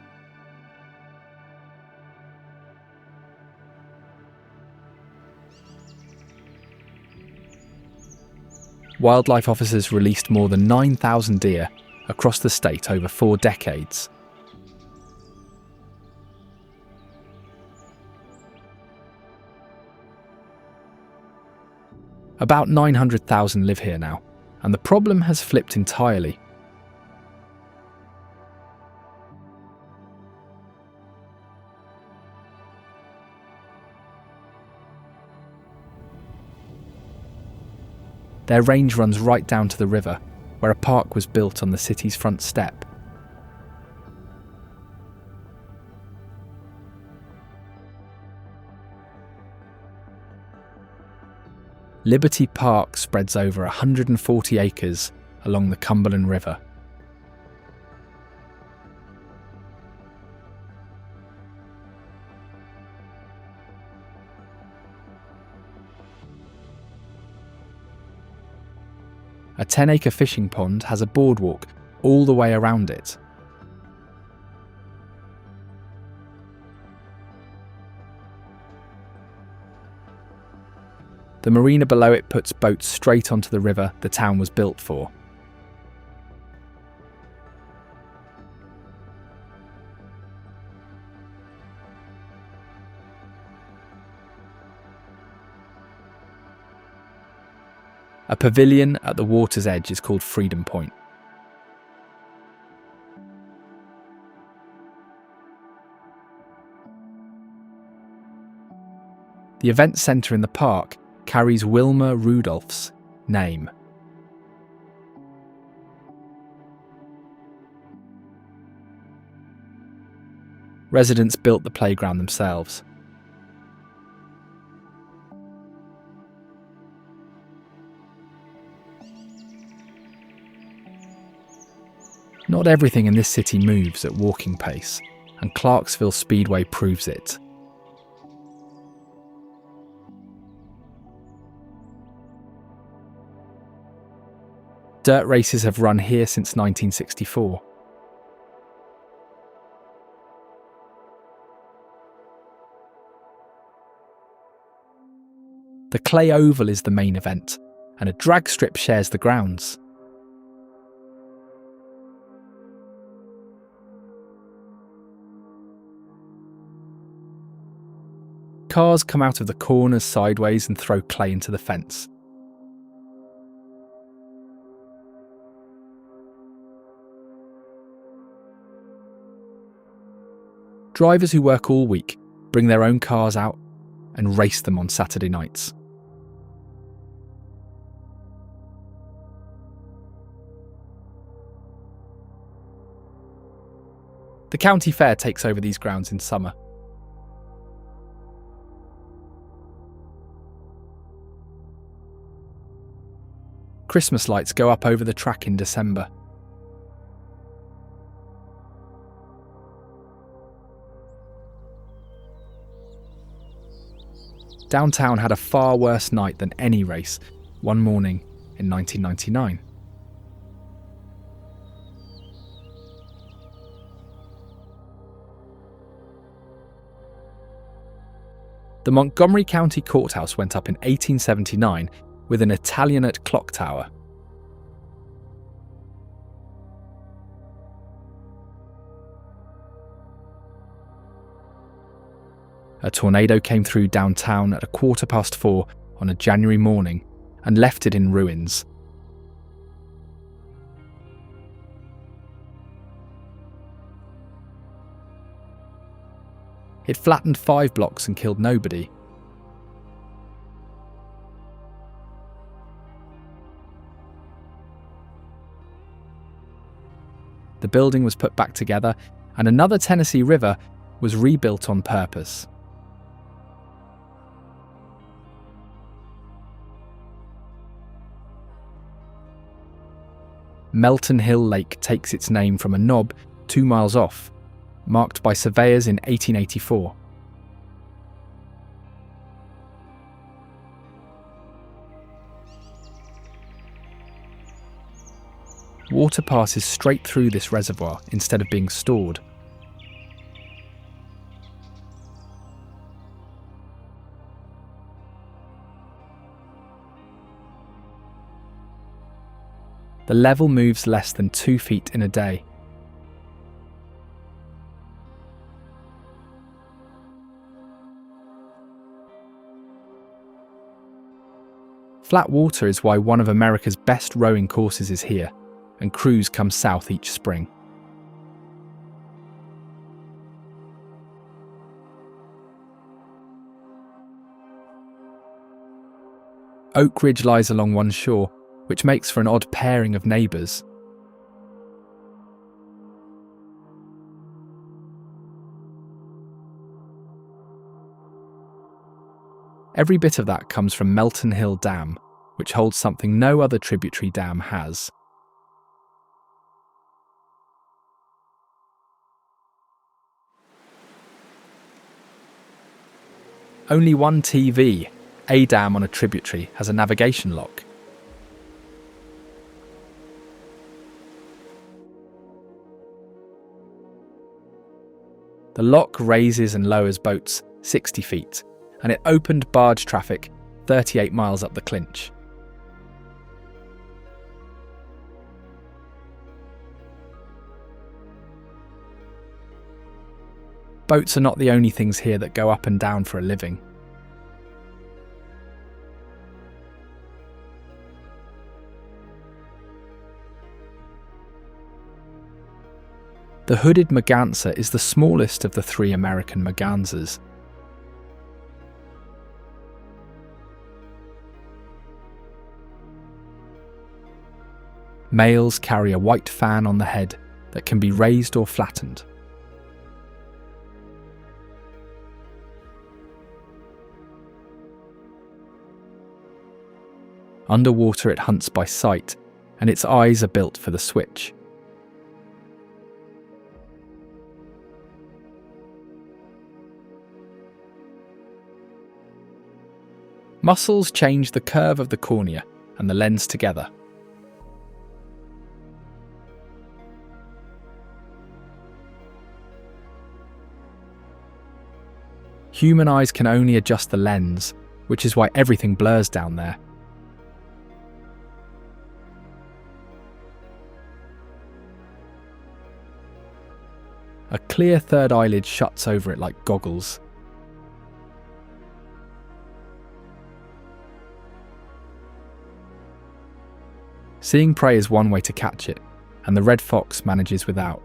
Wildlife officers released more than 9,000 deer across the state over 4 decades. About 900,000 live here now, and the problem has flipped entirely. Their range runs right down to the river, where a park was built on the city's front step. Liberty Park spreads over 140 acres along the Cumberland River. A 10-acre fishing pond has a boardwalk all the way around it. The marina below it puts boats straight onto the river the town was built for. A pavilion at the water's edge is called Freedom Point. The event centre in the park carries Wilma Rudolph's name. Residents built the playground themselves. Not everything in this city moves at walking pace, and Clarksville Speedway proves it. Dirt races have run here since 1964. The clay oval is the main event, and a drag strip shares the grounds. Cars come out of the corners sideways and throw clay into the fence. Drivers who work all week bring their own cars out and race them on Saturday nights. The county fair takes over these grounds in summer. Christmas lights go up over the track in December. Downtown had a far worse night than any race one morning in 1999. The Montgomery County Courthouse went up in 1879 with an Italianate clock tower. A tornado came through downtown at 4:15 on a January morning and left it in ruins. It flattened 5 blocks and killed nobody. The building was put back together, and another Tennessee River was rebuilt on purpose. Melton Hill Lake takes its name from a knob 2 miles off, marked by surveyors in 1884. Water passes straight through this reservoir instead of being stored. The level moves less than 2 feet in a day. Flat water is why one of America's best rowing courses is here, and crews come south each spring. Oak Ridge lies along one shore, which makes for an odd pairing of neighbours. Every bit of that comes from Melton Hill Dam, which holds something no other tributary dam has. Only one TV, a dam on a tributary, has a navigation lock. The lock raises and lowers boats 60 feet, and it opened barge traffic 38 miles up the Clinch. Boats are not the only things here that go up and down for a living. The hooded merganser is the smallest of the 3 American mergansers. Males carry a white fan on the head that can be raised or flattened. Underwater it hunts by sight, and its eyes are built for the switch. Mussels change the curve of the cornea and the lens together. Human eyes can only adjust the lens, which is why everything blurs down there. A clear third eyelid shuts over it like goggles. Seeing prey is one way to catch it, and the red fox manages without.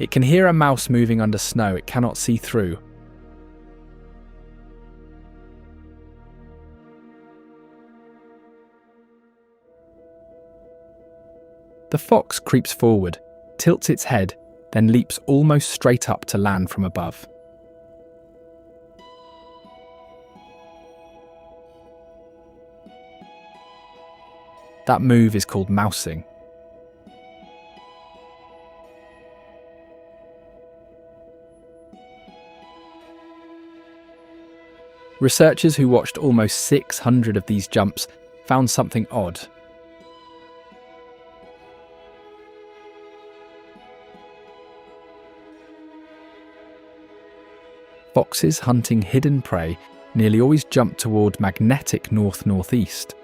It can hear a mouse moving under snow it cannot see through. The fox creeps forward, tilts its head, then leaps almost straight up to land from above. That move is called mousing. Researchers who watched almost 600 of these jumps found something odd. Foxes hunting hidden prey nearly always jump toward magnetic north-northeast.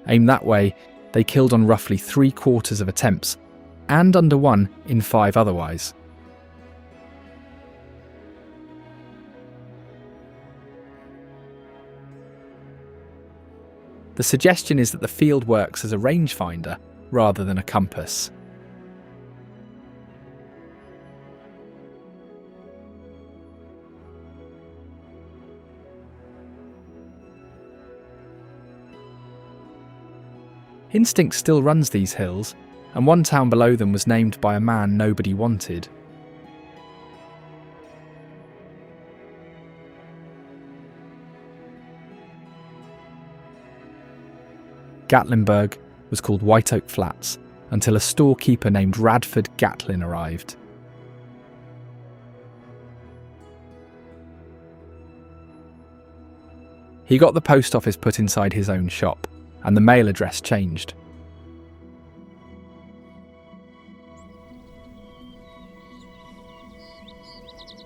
Aimed that way, they killed on roughly 3/4 of attempts, and under one in 5 otherwise. The suggestion is that the field works as a rangefinder rather than a compass. Instinct still runs these hills, and one town below them was named by a man nobody wanted. Gatlinburg was called White Oak Flats until a storekeeper named Radford Gatlin arrived. He got the post office put inside his own shop, and the mail address changed.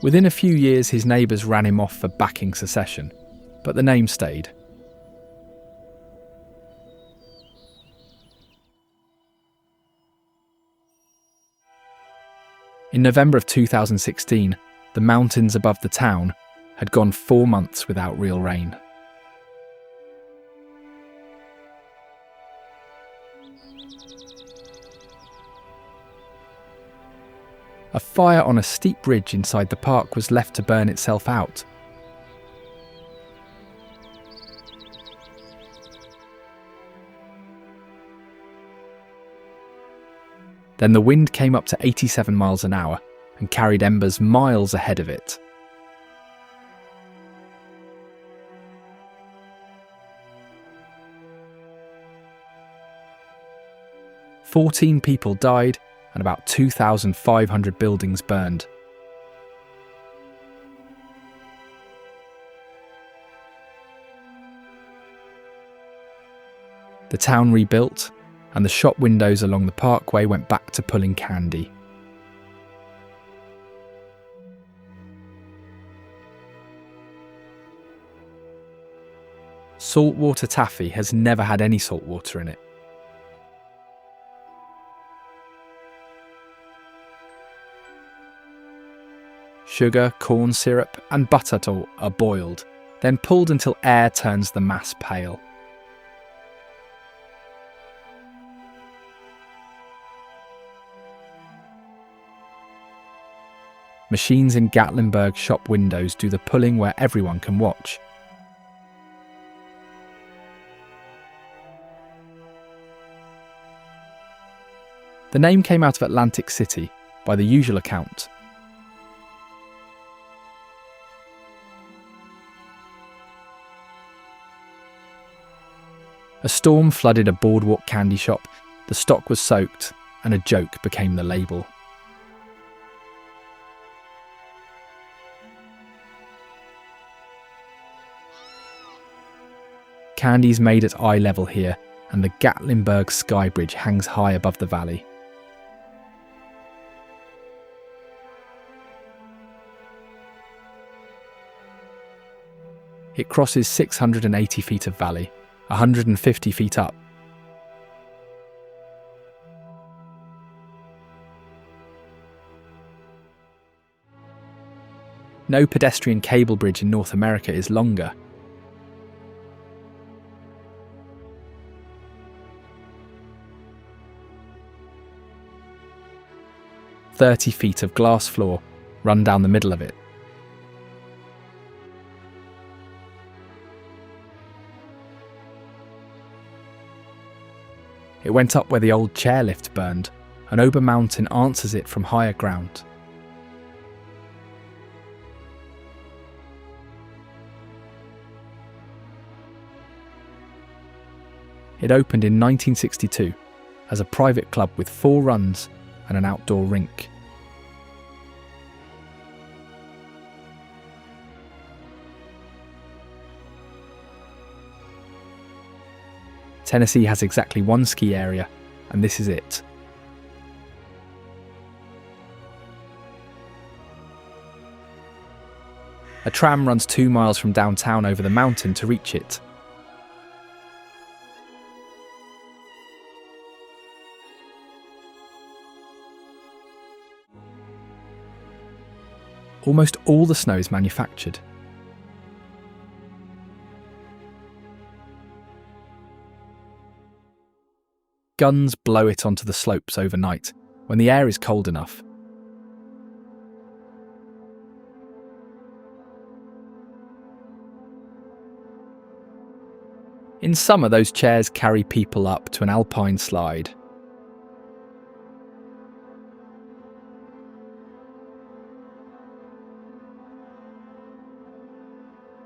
Within a few years, his neighbours ran him off for backing secession, but the name stayed. In November of 2016, the mountains above the town had gone 4 months without real rain. A fire on a steep ridge inside the park was left to burn itself out. Then the wind came up to 87 miles an hour and carried embers miles ahead of it. "14 people died and about 2,500 buildings burned. The town rebuilt, and the shop windows along the parkway went back to pulling candy. Saltwater taffy has never had any salt water in it. Sugar, corn syrup and butter are boiled, then pulled until air turns the mass pale. Machines in Gatlinburg shop windows do the pulling where everyone can watch. The name came out of Atlantic City, by the usual account. A storm flooded a boardwalk candy shop, the stock was soaked, and a joke became the label. Candy's made at eye level here, and the Gatlinburg Sky Bridge hangs high above the valley. It crosses 680 feet of valley, 150 feet up. No pedestrian cable bridge in North America is longer. "30 feet of glass floor run down the middle of it. It went up where the old chairlift burned, and Ober Mountain answers it from higher ground. It opened in 1962 as a private club with 4 runs and an outdoor rink. Tennessee has exactly one ski area, and this is it. A tram runs 2 miles from downtown over the mountain to reach it. Almost all the snow is manufactured. Guns blow it onto the slopes overnight when the air is cold enough. In summer, those chairs carry people up to an alpine slide.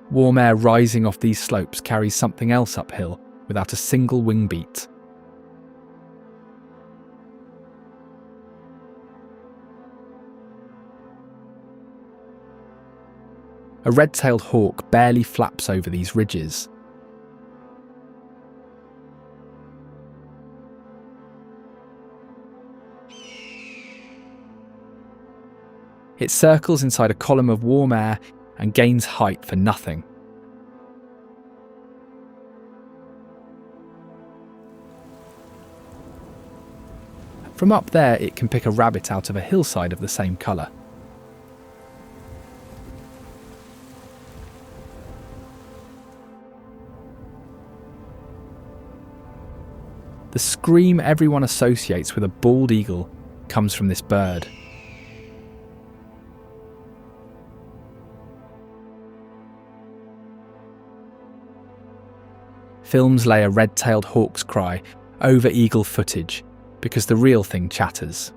Warm air rising off these slopes carries something else uphill without a single wing beat. A red-tailed hawk barely flaps over these ridges. It circles inside a column of warm air and gains height for nothing. From up there, it can pick a rabbit out of a hillside of the same colour. The scream everyone associates with a bald eagle comes from this bird. Films lay a red-tailed hawk's cry over eagle footage because the real thing chatters.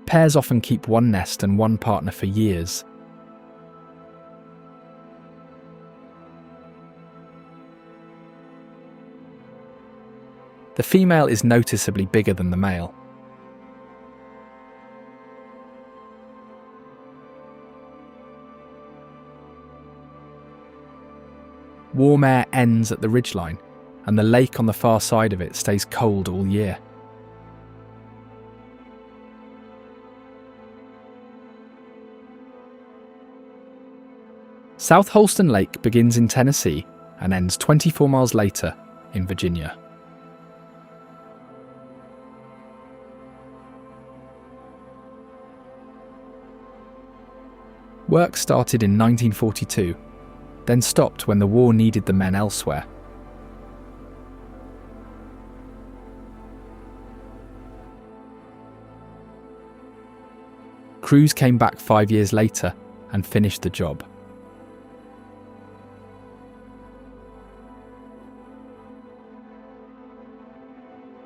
Pairs often keep one nest and one partner for years. The female is noticeably bigger than the male. Warm air ends at the ridgeline, and the lake on the far side of it stays cold all year. South Holston Lake begins in Tennessee and ends 24 miles later in Virginia. Work started in 1942, then stopped when the war needed the men elsewhere. Crews came back 5 years later and finished the job.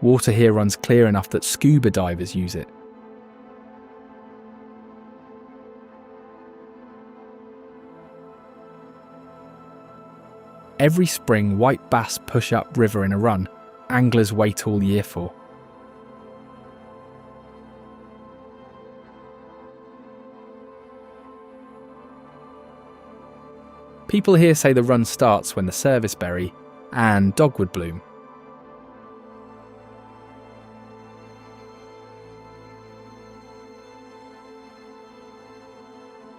Water here runs clear enough that scuba divers use it. Every spring, white bass push up river in a run, anglers wait all year for. People here say the run starts when the serviceberry and dogwood bloom.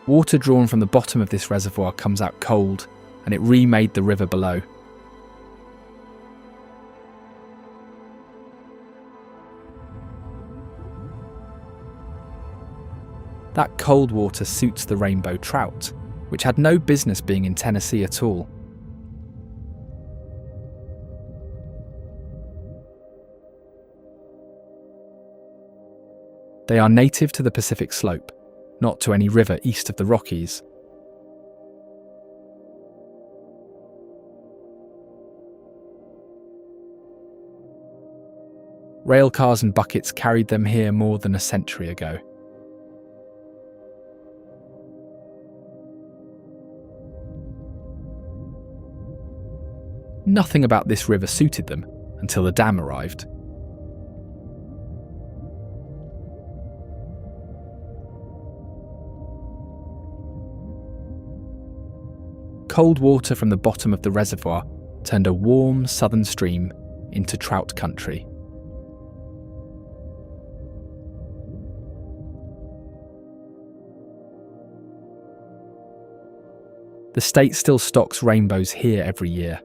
Water drawn from the bottom of this reservoir comes out cold, and it remade the river below. That cold water suits the rainbow trout, which had no business being in Tennessee at all. They are native to the Pacific slope, not to any river east of the Rockies. Railcars and buckets carried them here more than a century ago. Nothing about this river suited them until the dam arrived. cold water from the bottom of the reservoir turned a warm southern stream into trout country. The state still stocks rainbows here every year.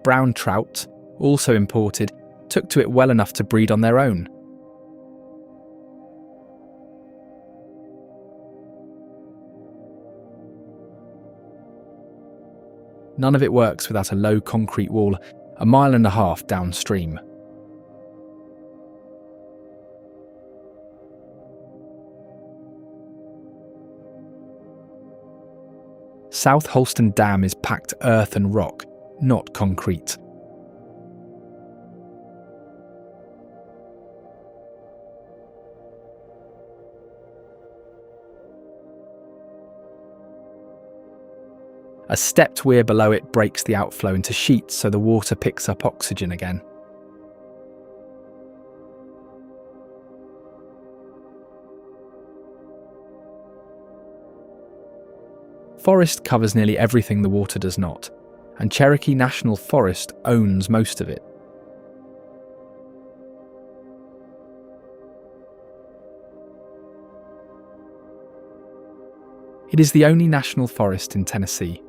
Brown trout, also imported, took to it well enough to breed on their own. None of it works without a low concrete wall, 1.5 miles downstream. South Holston Dam is packed earth and rock, not concrete. A stepped weir below it breaks the outflow into sheets so the water picks up oxygen again. Forest covers nearly everything the water does not, and Cherokee National Forest owns most of it. It is the only national forest in Tennessee.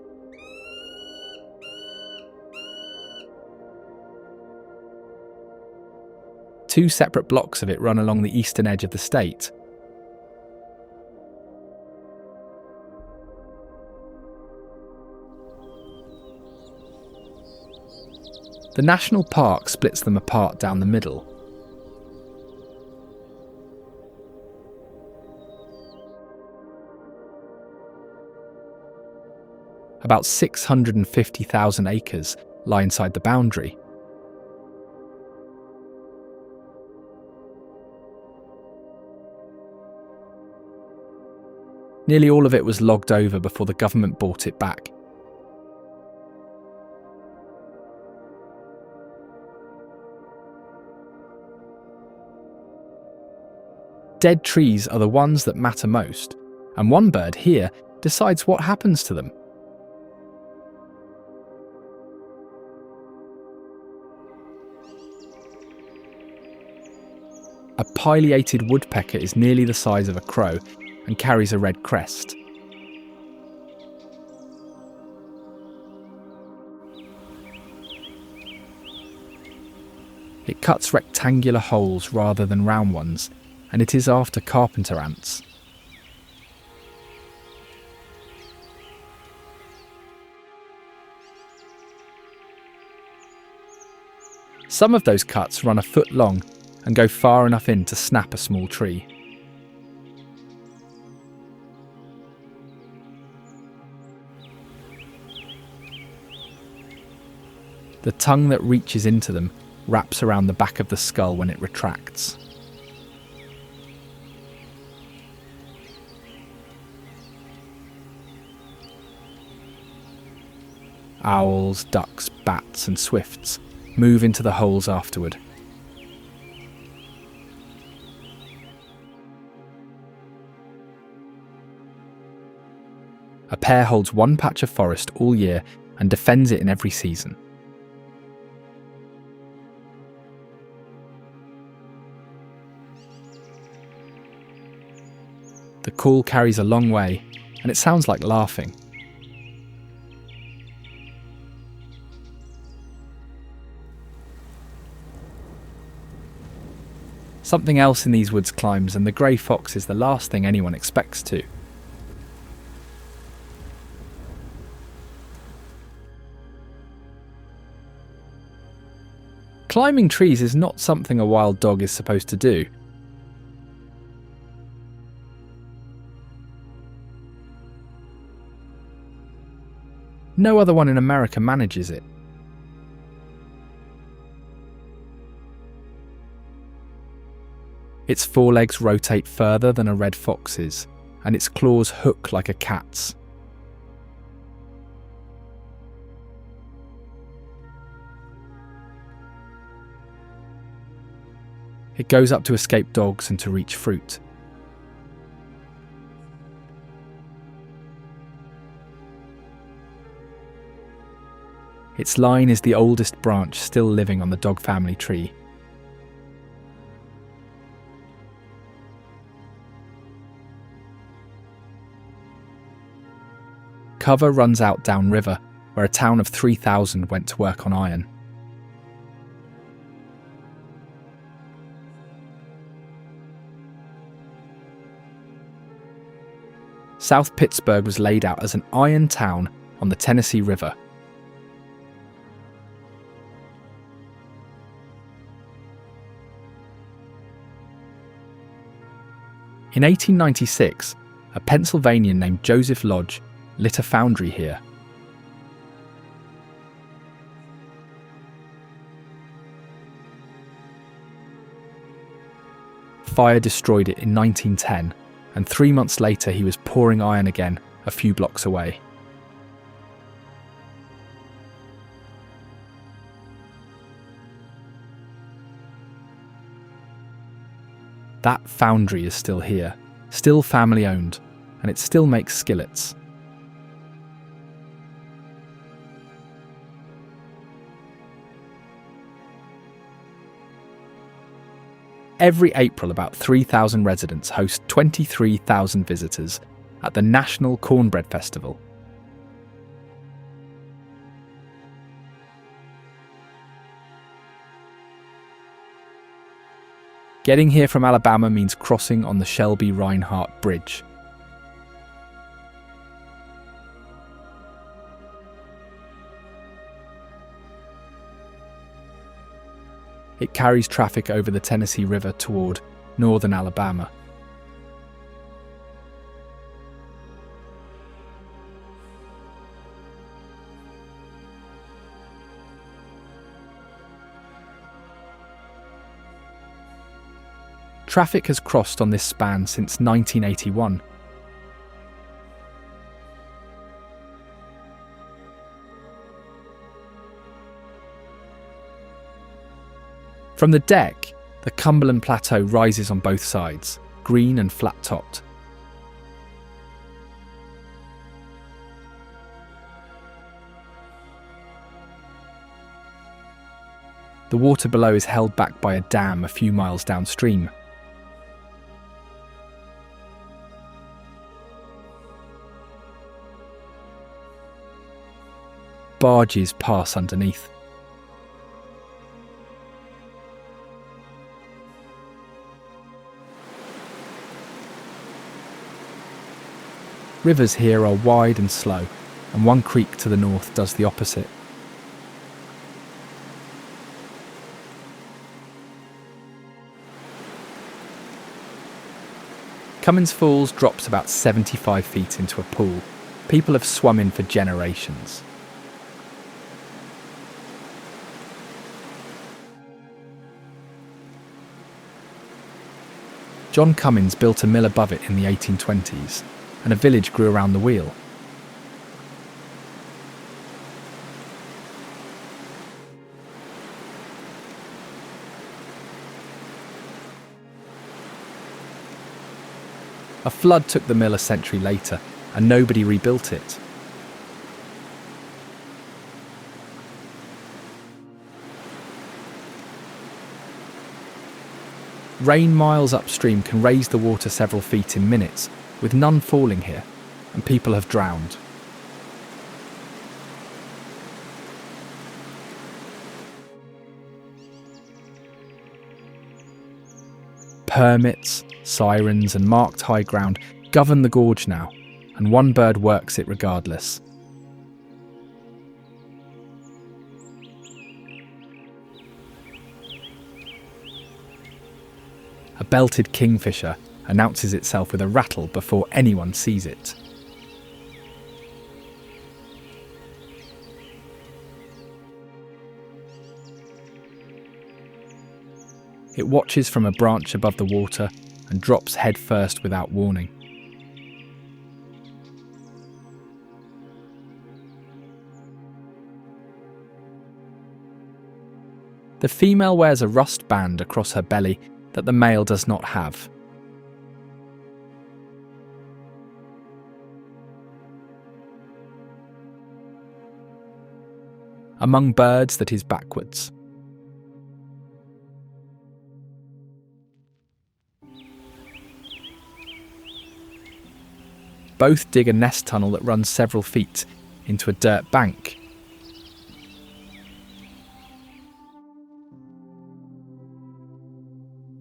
Two separate blocks of it run along the eastern edge of the state. The national park splits them apart down the middle. About 650,000 acres lie inside the boundary. Nearly all of it was logged over before the government bought it back. Dead trees are the ones that matter most, and one bird here decides what happens to them. A pileated woodpecker is nearly the size of a crow and carries a red crest. It cuts rectangular holes rather than round ones, and it is after carpenter ants. Some of those cuts run 1 foot long and go far enough in to snap a small tree. The tongue that reaches into them wraps around the back of the skull when it retracts. Owls, ducks, bats and swifts move into the holes afterward. A pair holds one patch of forest all year and defends it in every season. The call carries a long way, and it sounds like laughing. Something else in these woods climbs, and the grey fox is the last thing anyone expects to. Climbing trees is not something a wild dog is supposed to do. No other one in America manages it. Its forelegs rotate further than a red fox's, and its claws hook like a cat's. It goes up to escape dogs and to reach fruit. Its line is the oldest branch still living on the dog family tree. Cover runs out downriver, where a town of 3,000 went to work on iron. South Pittsburgh was laid out as an iron town on the Tennessee River. In 1896, a Pennsylvanian named Joseph Lodge lit a foundry here. Fire destroyed it in 1910, and 3 months later he was pouring iron again a few blocks away. That foundry is still here, still family owned, and it still makes skillets. Every April, about 3,000 residents host 23,000 visitors at the National Cornbread Festival. Getting here from Alabama means crossing on the Shelby-Reinhardt Bridge. It carries traffic over the Tennessee River toward northern Alabama. Traffic has crossed on this span since 1981. From the deck, the Cumberland Plateau rises on both sides, green and flat-topped. The water below is held back by a dam a few miles downstream. Barges pass underneath. Rivers here are wide and slow, and one creek to the north does the opposite. Cummins Falls drops about 75 feet into a pool. People have swum in for generations. John Cummins built a mill above it in the 1820s, and a village grew around the wheel. A flood took the mill a century later, and nobody rebuilt it. Rain miles upstream can raise the water several feet in minutes, with none falling here, and people have drowned. Permits, sirens and marked high ground govern the gorge now, and one bird works it regardless. A belted kingfisher announces itself with a rattle before anyone sees it. It watches from a branch above the water and drops head first without warning. The female wears a rust band across her belly that the male does not have. Among birds, that is backwards. Both dig a nest tunnel that runs several feet into a dirt bank.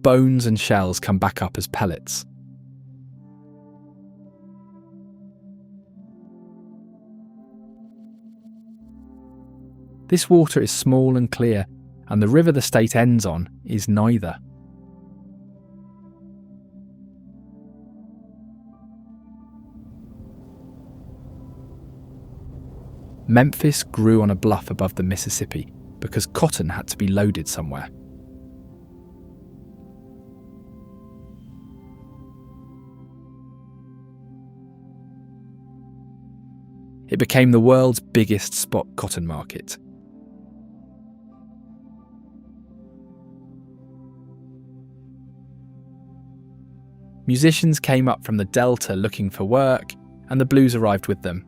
Bones and shells come back up as pellets. This water is small and clear, and the river the state ends on is neither. Memphis grew on a bluff above the Mississippi because cotton had to be loaded somewhere. It became the world's biggest spot cotton market. Musicians came up from the Delta looking for work, and the blues arrived with them.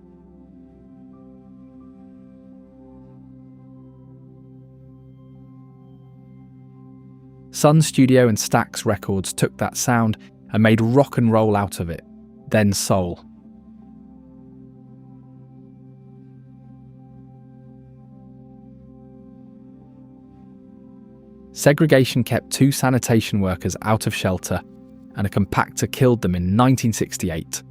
Sun Studio and Stax Records took that sound and made rock and roll out of it, then soul. Segregation kept 2 sanitation workers out of shelter, and a compactor killed them in 1968.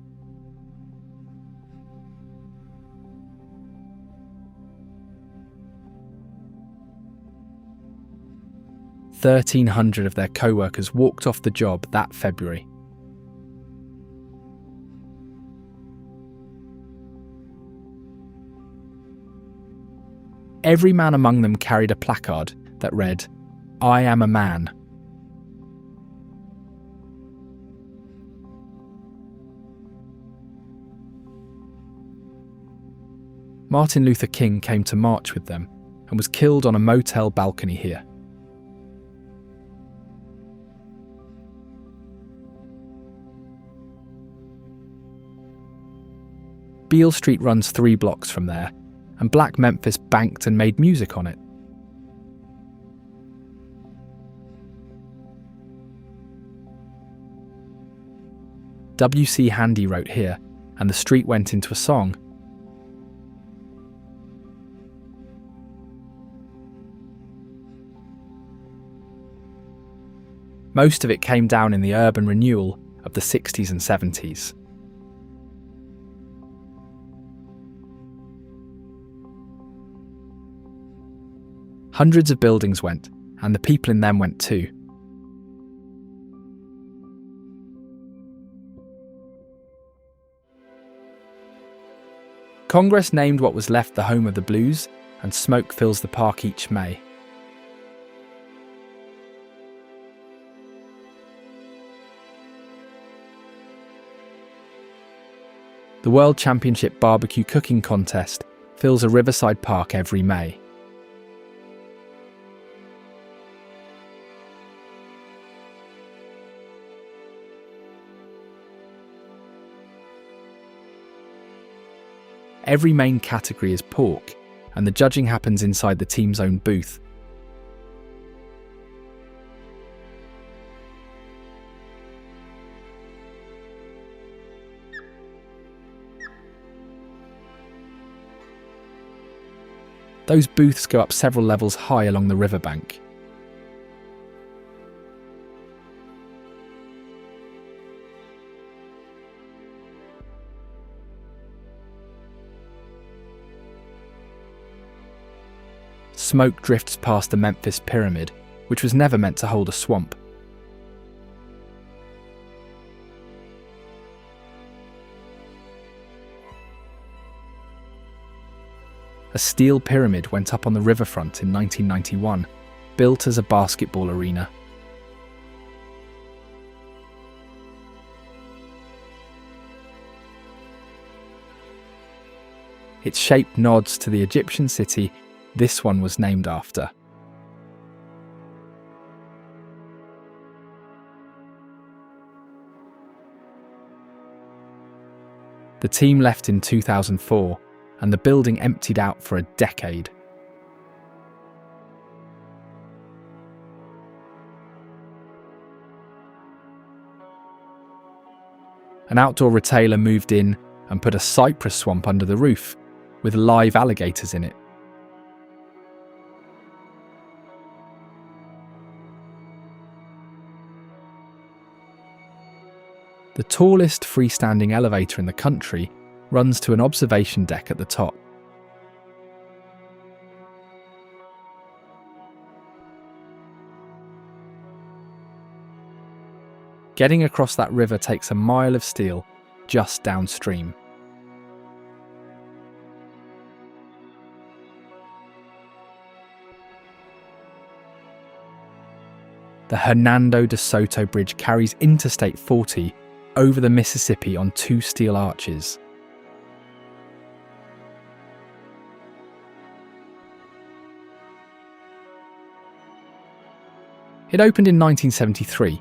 "1,300 of their co-workers walked off the job that February. Every man among them carried a placard that read, "I am a man." Martin Luther King came to march with them and was killed on a motel balcony here. Beale Street runs 3 blocks from there, and Black Memphis banked and made music on it. W.C. Handy wrote here, and the street went into a song. Most of it came down in the urban renewal of the 60s and 70s. Hundreds of buildings went, and the people in them went too. Congress named what was left the home of the blues, and smoke fills the park each May. The World Championship Barbecue Cooking Contest fills a riverside park every May. Every main category is pork, and the judging happens inside the team's own booth. Those booths go up several levels high along the riverbank. Smoke drifts past the Memphis Pyramid, which was never meant to hold a swamp. A steel pyramid went up on the riverfront in 1991, built as a basketball arena. Its shape nods to the Egyptian city this one was named after. The team left in 2004, and the building emptied out for a decade. An outdoor retailer moved in and put a cypress swamp under the roof, with live alligators in it. The tallest freestanding elevator in the country runs to an observation deck at the top. Getting across that river takes a mile of steel just downstream. The Hernando de Soto Bridge carries Interstate 40 over the Mississippi on 2 steel arches. It opened in 1973,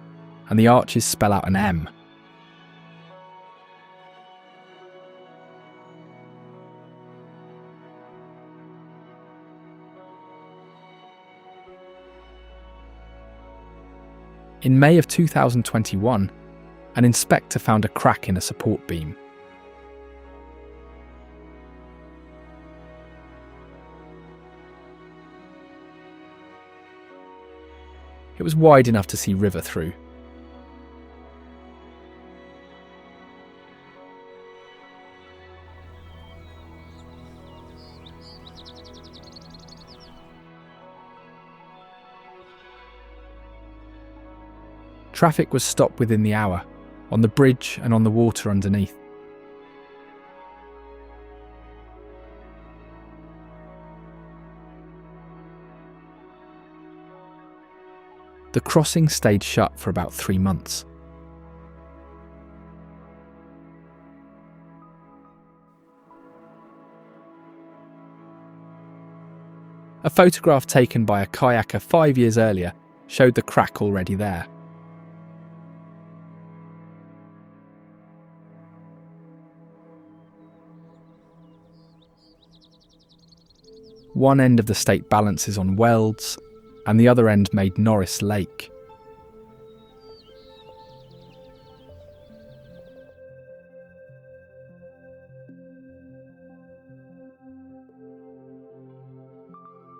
and the arches spell out an M. In May of 2021, an inspector found a crack in a support beam. It was wide enough to see river through. Traffic was stopped within the hour, on the bridge and on the water underneath. The crossing stayed shut for about 3 months. A photograph taken by a kayaker 5 years earlier showed the crack already there. One end of the state balances on Welds, and the other end made Norris Lake.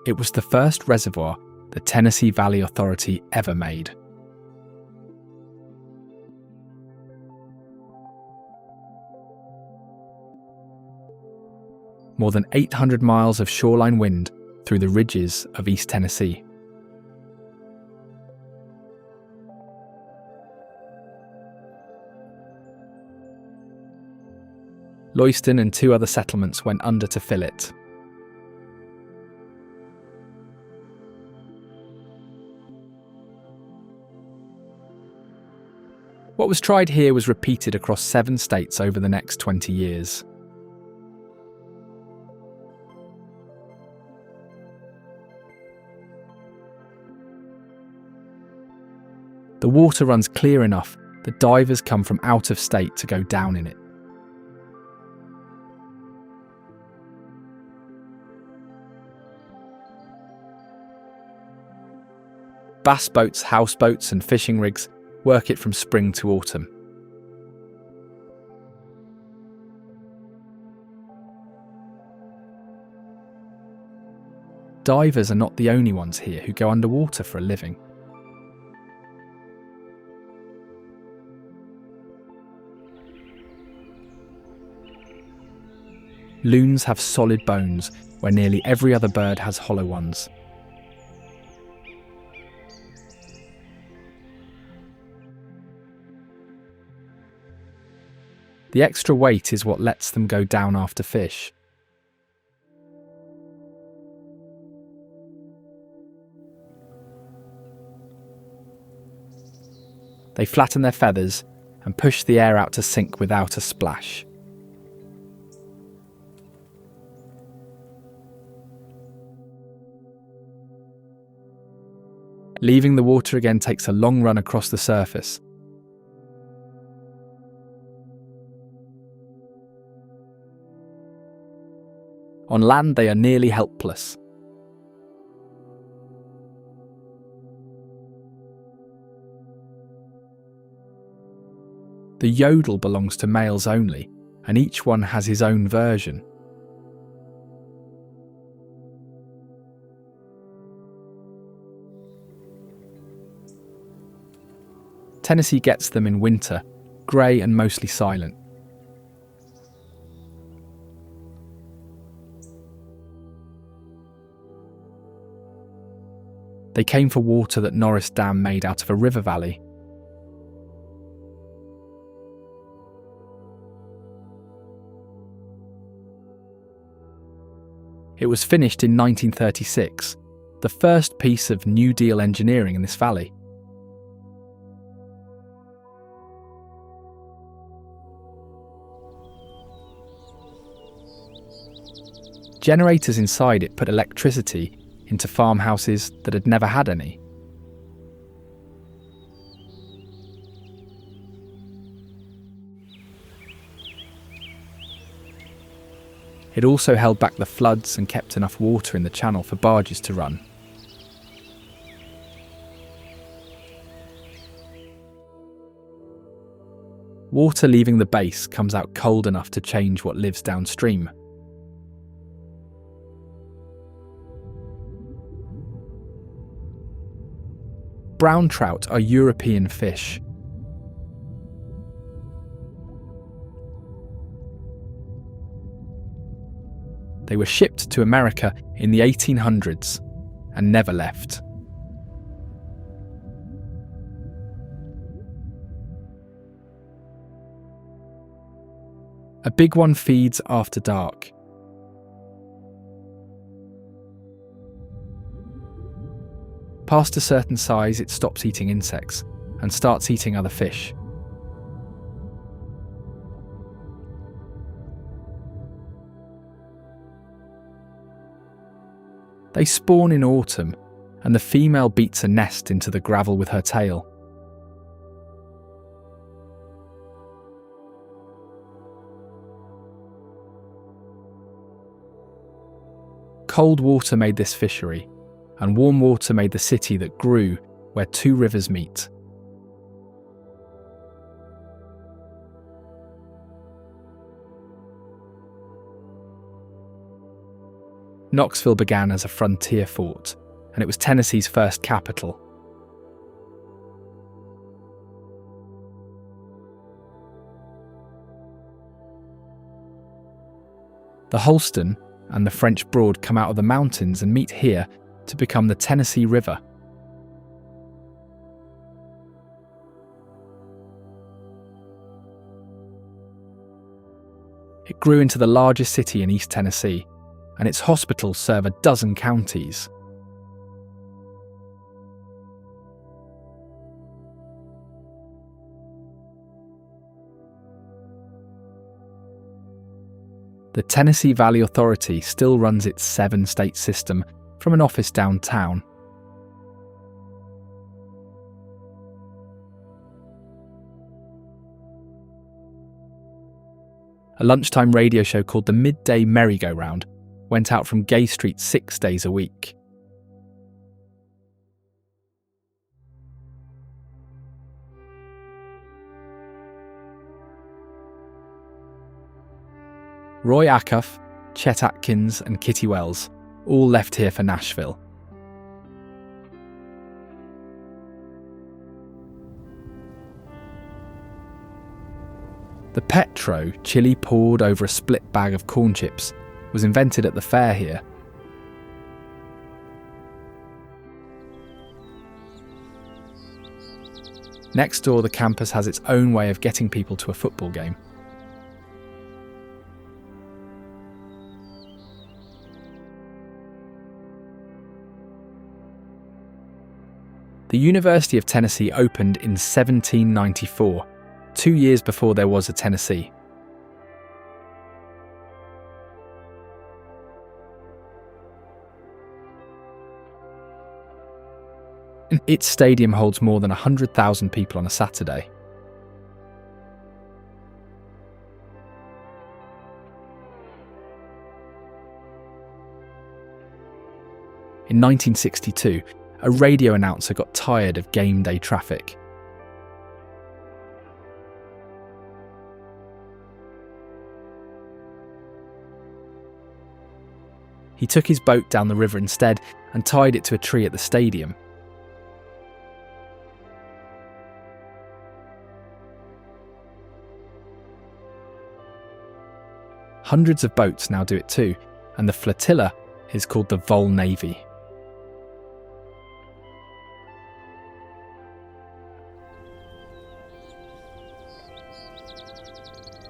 It was the first reservoir the Tennessee Valley Authority ever made. More than 800 miles of shoreline wind through the ridges of East Tennessee. Lewiston and 2 other settlements went under to fill it. What was tried here was repeated across 7 states over the next 20 years. The water runs clear enough that divers come from out of state to go down in it. Bass boats, houseboats and fishing rigs work it from spring to autumn. Divers are not the only ones here who go underwater for a living. Loons have solid bones, where nearly every other bird has hollow ones. The extra weight is what lets them go down after fish. They flatten their feathers and push the air out to sink without a splash. Leaving the water again takes a long run across the surface. On land, they are nearly helpless. The yodel belongs to males only, and each one has his own version. Tennessee gets them in winter, grey and mostly silent. They came for water that Norris Dam made out of a river valley. It was finished in 1936, the first piece of New Deal engineering in this valley. Generators inside it put electricity into farmhouses that had never had any. It also held back the floods and kept enough water in the channel for barges to run. Water leaving the base comes out cold enough to change what lives downstream. Brown trout are European fish. They were shipped to America in the 1800s and never left. A big one feeds after dark. Past a certain size, it stops eating insects and starts eating other fish. They spawn in autumn, and the female beats a nest into the gravel with her tail. Cold water made this fishery, and warm water made the city that grew where two rivers meet. Knoxville began as a frontier fort, and it was Tennessee's first capital. The Holston and the French Broad come out of the mountains and meet here to become the Tennessee River. It grew into the largest city in East Tennessee, and its hospitals serve a dozen counties. The Tennessee Valley Authority still runs its 7-state system from an office downtown. A lunchtime radio show called the Midday Merry-Go-Round went out from Gay Street 6 days a week. Roy Acuff, Chet Atkins and Kitty Wells all left here for Nashville. The Petro, chili poured over a split bag of corn chips, was invented at the fair here. Next door, the campus has its own way of getting people to a football game. The University of Tennessee opened in 1794, 2 years before there was a Tennessee. Its stadium holds more than 100,000 people on a Saturday. In 1962, a radio announcer got tired of game day traffic. He took his boat down the river instead and tied it to a tree at the stadium. Hundreds of boats now do it too, and the flotilla is called the Vol Navy.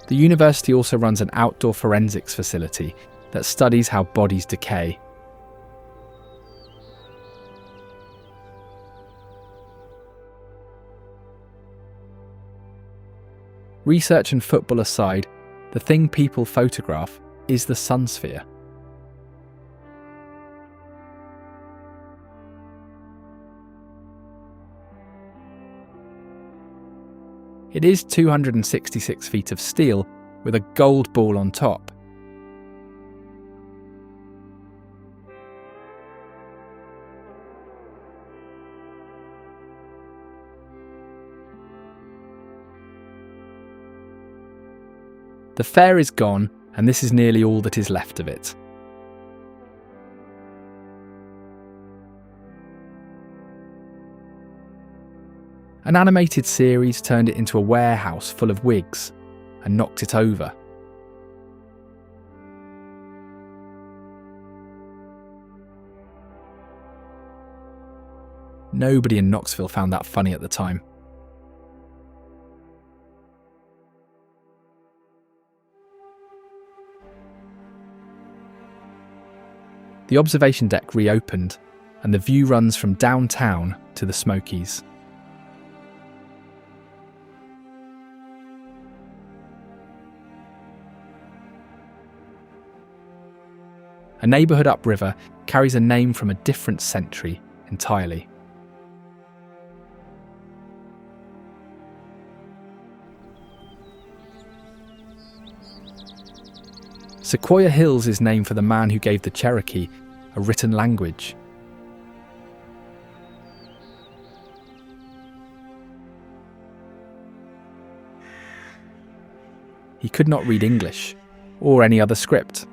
The university also runs an outdoor forensics facility that studies how bodies decay. Research and football aside, the thing people photograph is the sun sphere. It is 266 feet of steel with a gold ball on top. The fair is gone, and this is nearly all that is left of it. An animated series turned it into a warehouse full of wigs and knocked it over. Nobody in Knoxville found that funny at the time. The observation deck reopened, and the view runs from downtown to the Smokies. A neighbourhood upriver carries a name from a different century entirely. Sequoia Hills is named for the man who gave the Cherokee a written language. He could not read English or any other script.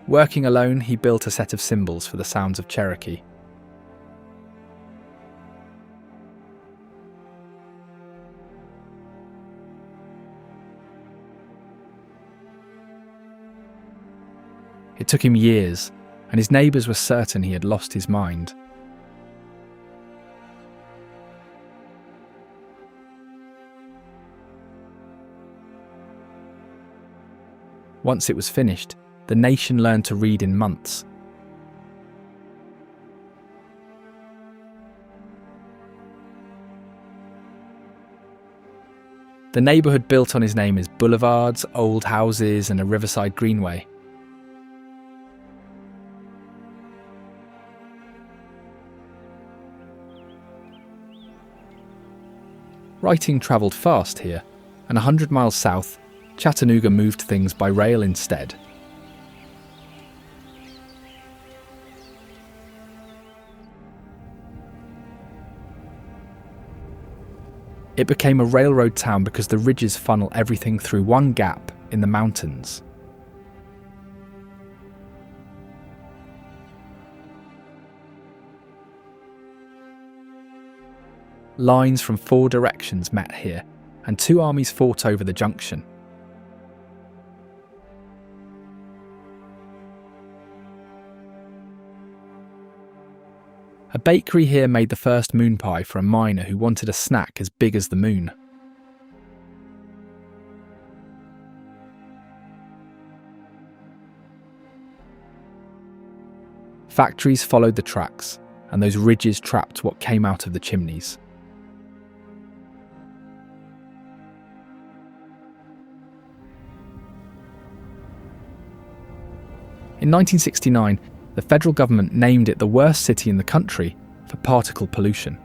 Working alone, he built a set of symbols for the sounds of Cherokee. It took him years, and his neighbours were certain he had lost his mind. Once it was finished, the nation learned to read in months. The neighbourhood built on his name is boulevards, old houses, and a riverside greenway. Writing travelled fast here, and 100 miles south, Chattanooga moved things by rail instead. It became a railroad town because the ridges funnel everything through one gap in the mountains. Lines from 4 directions met here, and 2 armies fought over the junction. A bakery here made the first moon pie for a miner who wanted a snack as big as the moon. Factories followed the tracks, and those ridges trapped what came out of the chimneys. In 1969, the federal government named it the worst city in the country for particle pollution.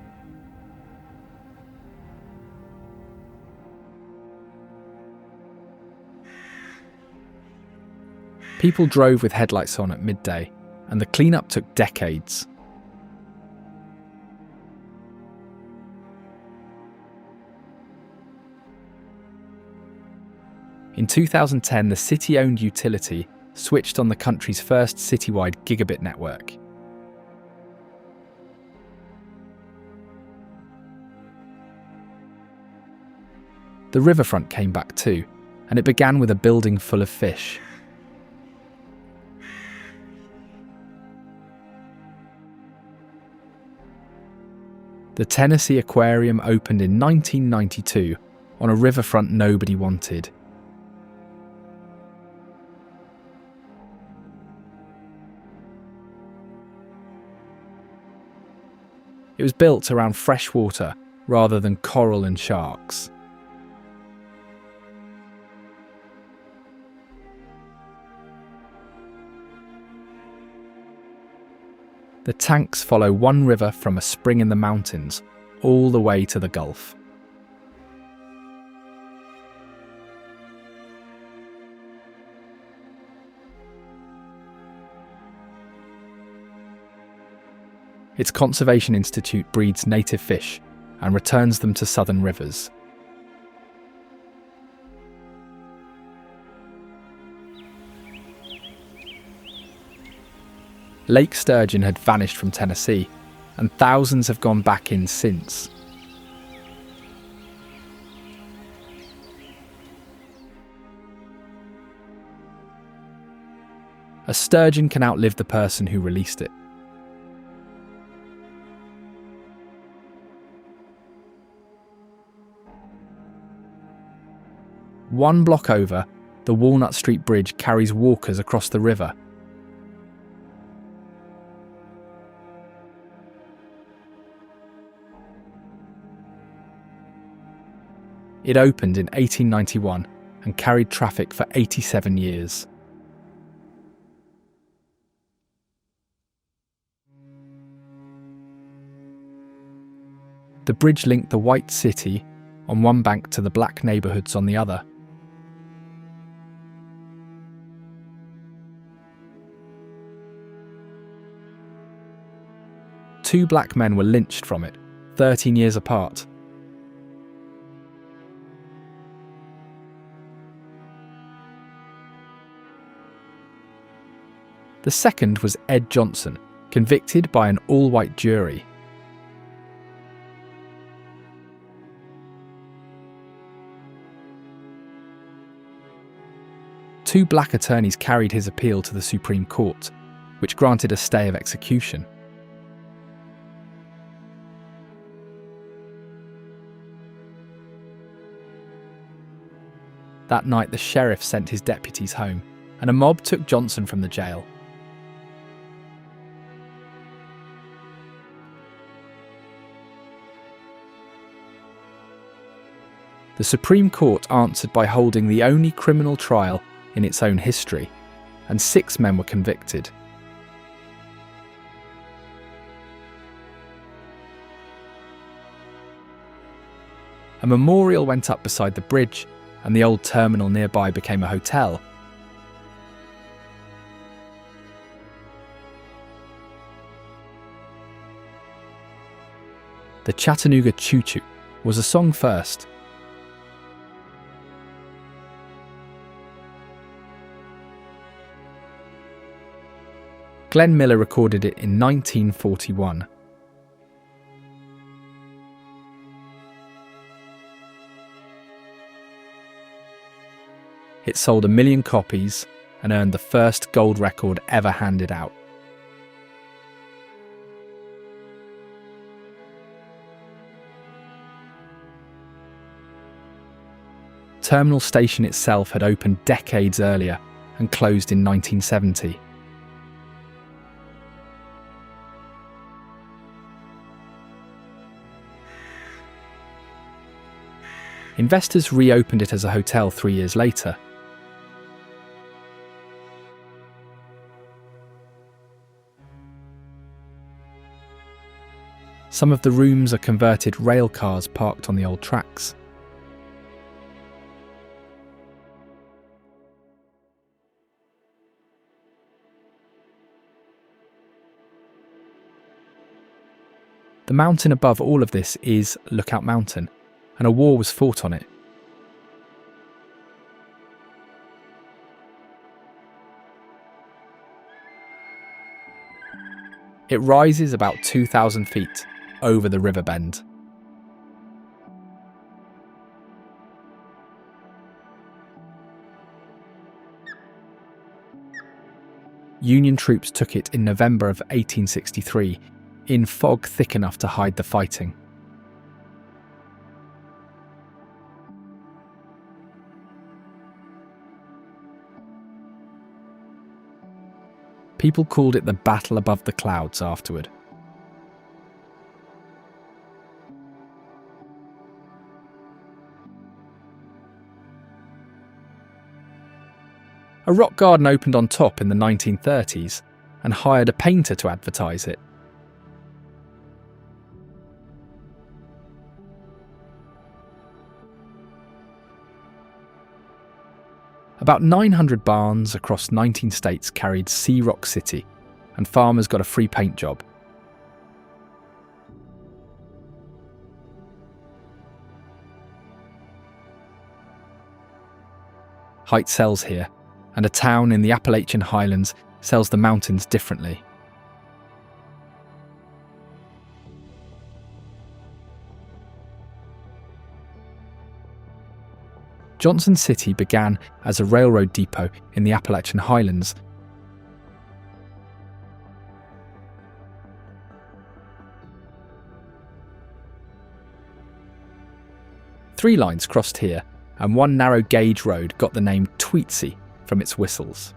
People drove with headlights on at midday, and the cleanup took decades. In 2010, the city-owned utility switched on the country's first citywide gigabit network. The riverfront came back too, and it began with a building full of fish. The Tennessee Aquarium opened in 1992 on a riverfront nobody wanted. It was built around fresh water rather than coral and sharks. The tanks follow one river from a spring in the mountains all the way to the Gulf. Its Conservation Institute breeds native fish and returns them to southern rivers. Lake sturgeon had vanished from Tennessee, and thousands have gone back in since. A sturgeon can outlive the person who released it. One block over, the Walnut Street Bridge carries walkers across the river. It opened in 1891 and carried traffic for 87 years. The bridge linked the White City on one bank to the black neighbourhoods on the other. Two black men were lynched from it, 13 years apart. The second was Ed Johnson, convicted by an all-white jury. Two black attorneys carried his appeal to the Supreme Court, which granted a stay of execution. That night, the sheriff sent his deputies home, and a mob took Johnson from the jail. The Supreme Court answered by holding the only criminal trial in its own history, and 6 men were convicted. A memorial went up beside the bridge, and the old terminal nearby became a hotel. The Chattanooga Choo Choo was a song first. Glenn Miller recorded it in 1941. It sold 1 million copies and earned the first gold record ever handed out. Terminal Station itself had opened decades earlier and closed in 1970. Investors reopened it as a hotel 3 years later. Some of the rooms are converted rail cars parked on the old tracks. mountain above all of this is Lookout Mountain, and a war was fought on it. It rises about 2,000 feet over the river bend. Union troops took it in November of 1863, in fog thick enough to hide the fighting. People called it the Battle Above the Clouds afterward. A rock garden opened on top in the 1930s and hired a painter to advertise it. About 900 barns across 19 states carried Sea Rock City, and farmers got a free paint job. Height sells here, and a town in the Appalachian Highlands sells the mountains differently. Johnson City began as a railroad depot in the Appalachian Highlands. Three lines crossed here, and one narrow gauge road got the name Tweetsie from its whistles.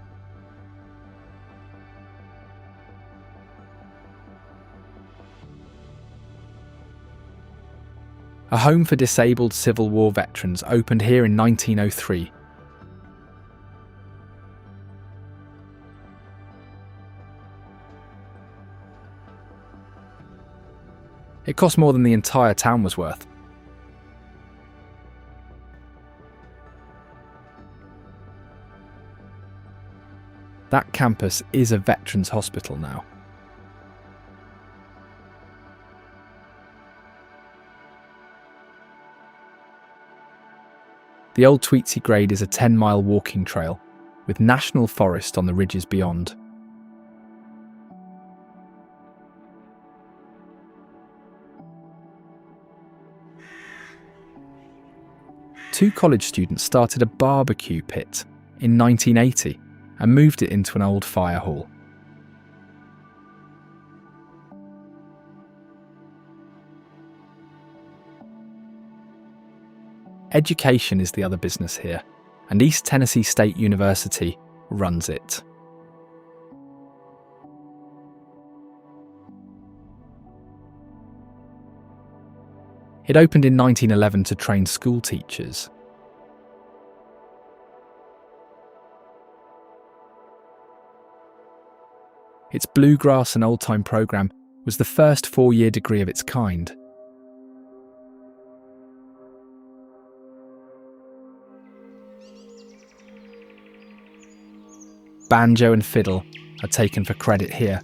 A home for disabled Civil War veterans opened here in 1903. It cost more than the entire town was worth. That campus is a veterans' hospital now. The old Tweetsie grade is a 10-mile walking trail, with national forest on the ridges beyond. Two college students started a barbecue pit in 1980 and moved it into an old fire hall. Education is the other business here, and East Tennessee State University runs it. It opened in 1911 to train school teachers. Its bluegrass and old-time program was the first four-year degree of its kind. Banjo and fiddle are taken for credit here,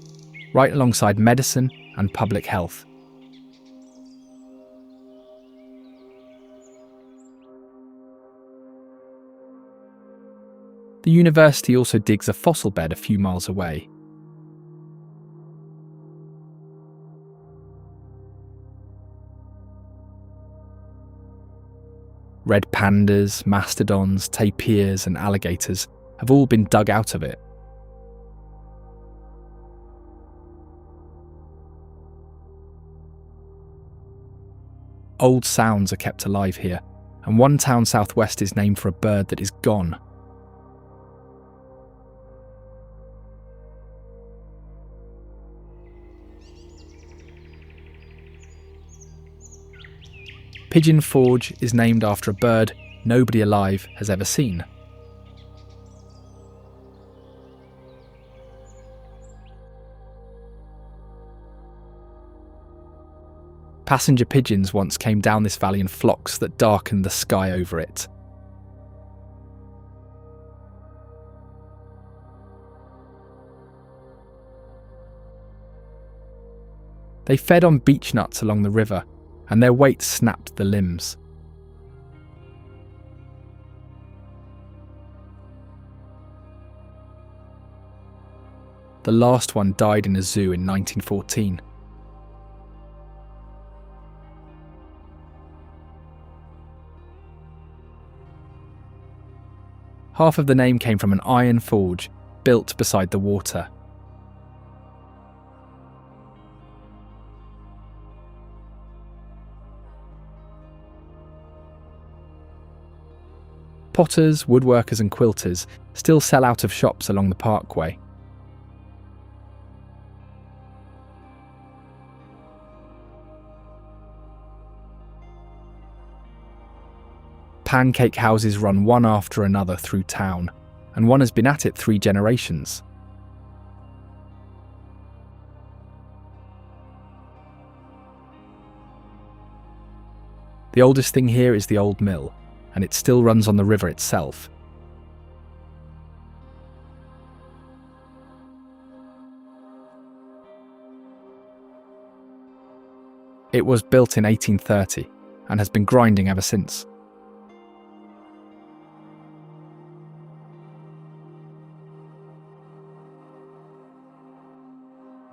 right alongside medicine and public health. The university also digs a fossil bed a few miles away. Red pandas, mastodons, tapirs and alligators have all been dug out of it. Old sounds are kept alive here, and one town southwest is named for a bird that is gone. Pigeon Forge is named after a bird nobody alive has ever seen. Passenger pigeons once came down this valley in flocks that darkened the sky over it. They fed on beech nuts along the river, and their weight snapped the limbs. The last one died in a zoo in 1914. Half of the name came from an iron forge built beside the water. Potters, woodworkers and quilters still sell out of shops along the parkway. Pancake houses run one after another through town, and one has been at it 3 generations. The oldest thing here is the old mill, and it still runs on the river itself. It was built in 1830 and has been grinding ever since.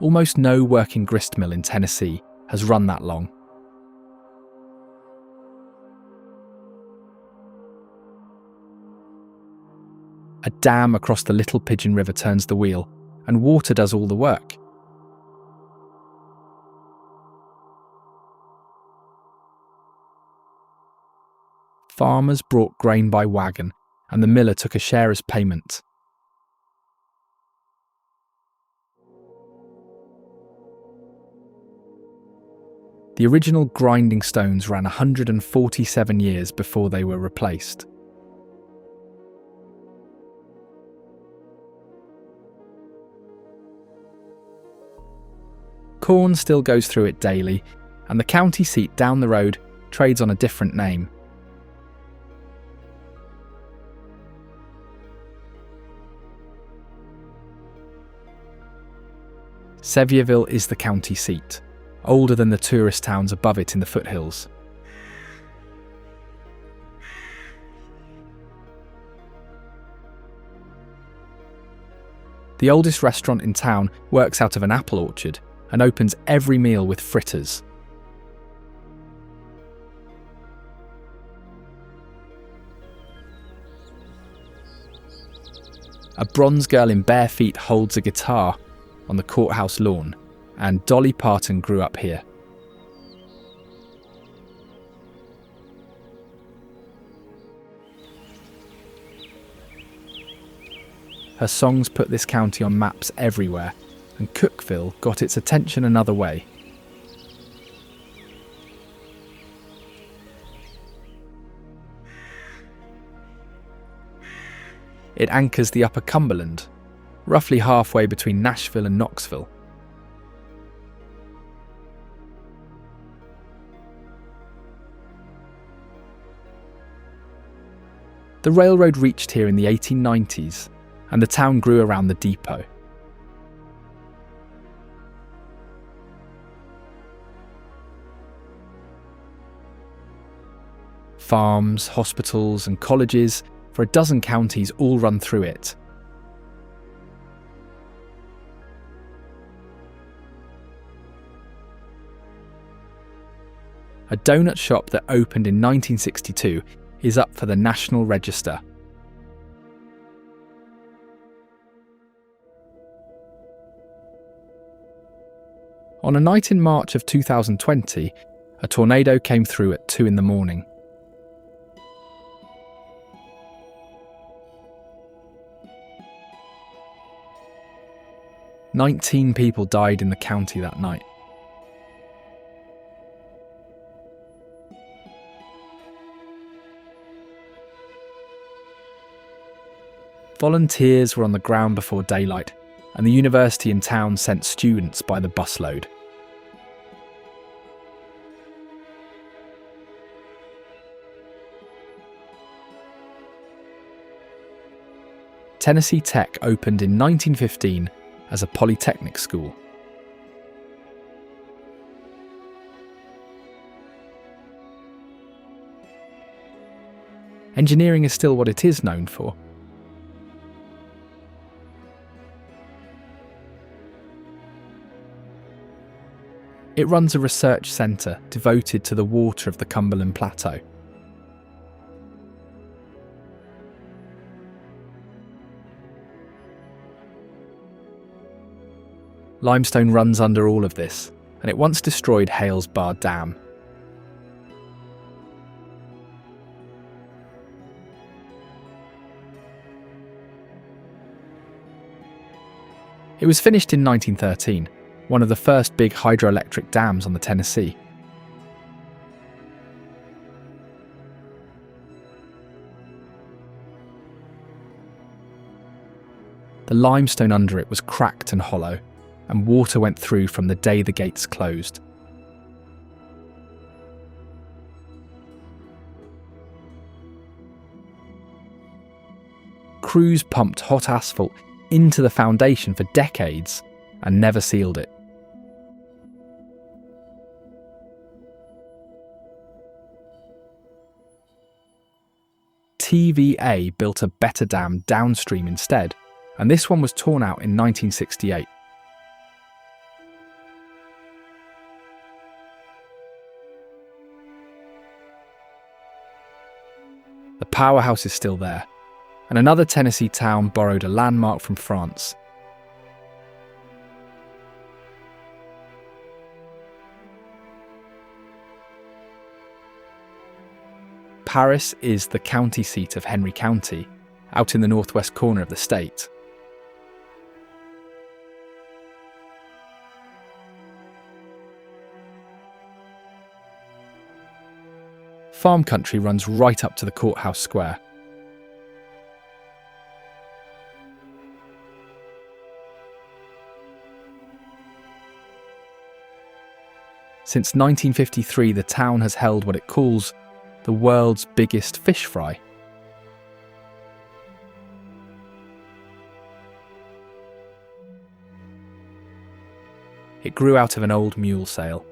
Almost no working grist mill in Tennessee has run that long. A dam across the Little Pigeon River turns the wheel, and water does all the work. Farmers brought grain by wagon, and the miller took a share as payment. The original grinding stones ran 147 years before they were replaced. Corn still goes through it daily, and the county seat down the road trades on a different name. Sevierville is the county seat, older than the tourist towns above it in the foothills. The oldest restaurant in town works out of an apple orchard and opens every meal with fritters. A bronze girl in bare feet holds a guitar on the courthouse lawn, and Dolly Parton grew up here. Her songs put this county on maps everywhere, and Cookeville got its attention another way. It anchors the upper Cumberland, roughly halfway between Nashville and Knoxville. The railroad reached here in the 1890s, and the town grew around the depot. Farms, hospitals, and colleges for a dozen counties all run through it. A donut shop that opened in 1962 is up for the National Register. On a night in March of 2020, a tornado came through at 2 a.m. 19 people died in the county that night. Volunteers were on the ground before daylight, and the university in town sent students by the busload. Tennessee Tech opened in 1915 as a polytechnic school. engineering is still what it is known for. It runs a research centre devoted to the water of the Cumberland Plateau. Limestone runs under all of this, and it once destroyed Hales Bar Dam. It was finished in 1913, one of the first big hydroelectric dams on the Tennessee. The limestone under it was cracked and hollow, and water went through from the day the gates closed. Crews pumped hot asphalt into the foundation for decades and never sealed it. TVA built a better dam downstream instead, and this one was torn out in 1968. The powerhouse is still there, and another Tennessee town borrowed a landmark from France. Paris is the county seat of Henry County, out in the northwest corner of the state. Farm country runs right up to the courthouse square. Since 1953, the town has held what it calls the world's biggest fish fry. It grew out of an old mule sale.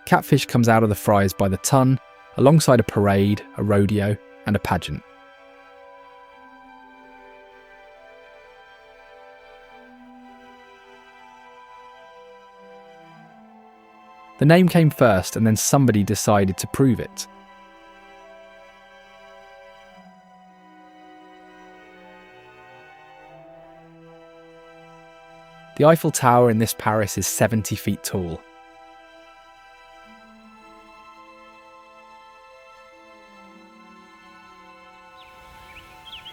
Catfish comes out of the fries by the ton, alongside a parade, a rodeo, and a pageant. The name came first, and then somebody decided to prove it. The Eiffel Tower in this Paris is 70 feet tall.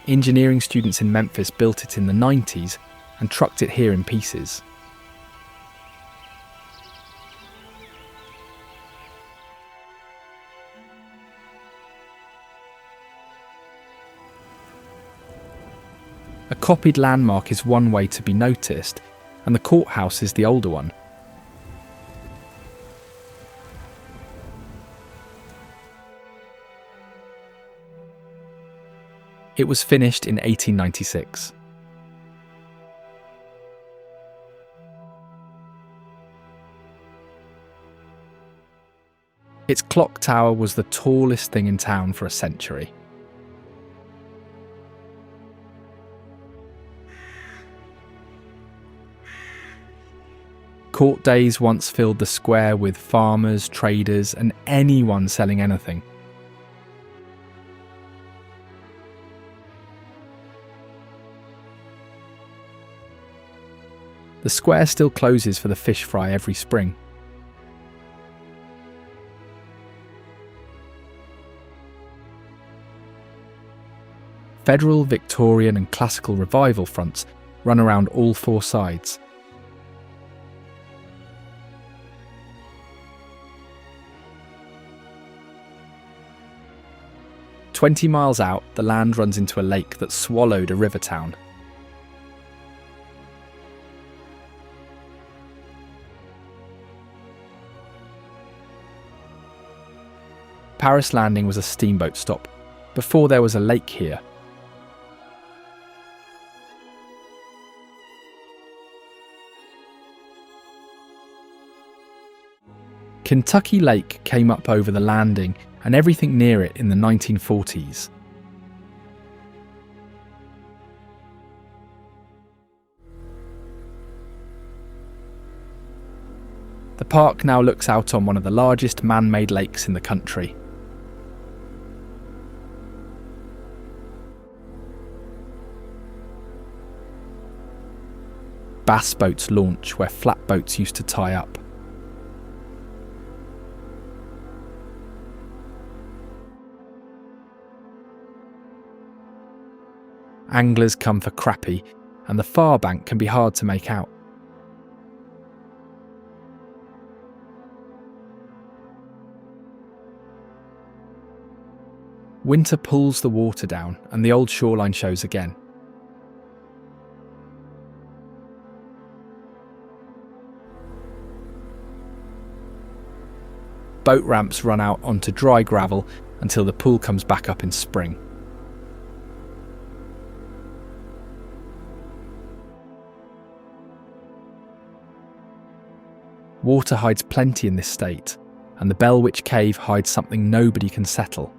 Engineering students in Memphis built it in the 90s and trucked it here in pieces. A copied landmark is one way to be noticed, and the courthouse is the older one. It was finished in 1896. Its clock tower was the tallest thing in town for a century. Court days once filled the square with farmers, traders, and anyone selling anything. The square still closes for the fish fry every spring. Federal, Victorian, and Classical Revival fronts run around all four sides. "20 miles out, the land runs into a lake that swallowed a river town. Paris Landing was a steamboat stop, before there was a lake here. Kentucky Lake came up over the landing and everything near it in the 1940s. The park now looks out on one of the largest man-made lakes in the country. Bass boats launch where flatboats used to tie up. Anglers come for crappie, and the far bank can be hard to make out. Winter pulls the water down and the old shoreline shows again. Boat ramps run out onto dry gravel until the pool comes back up in spring. Water hides plenty in this state, and the Bellwitch Cave hides something nobody can settle.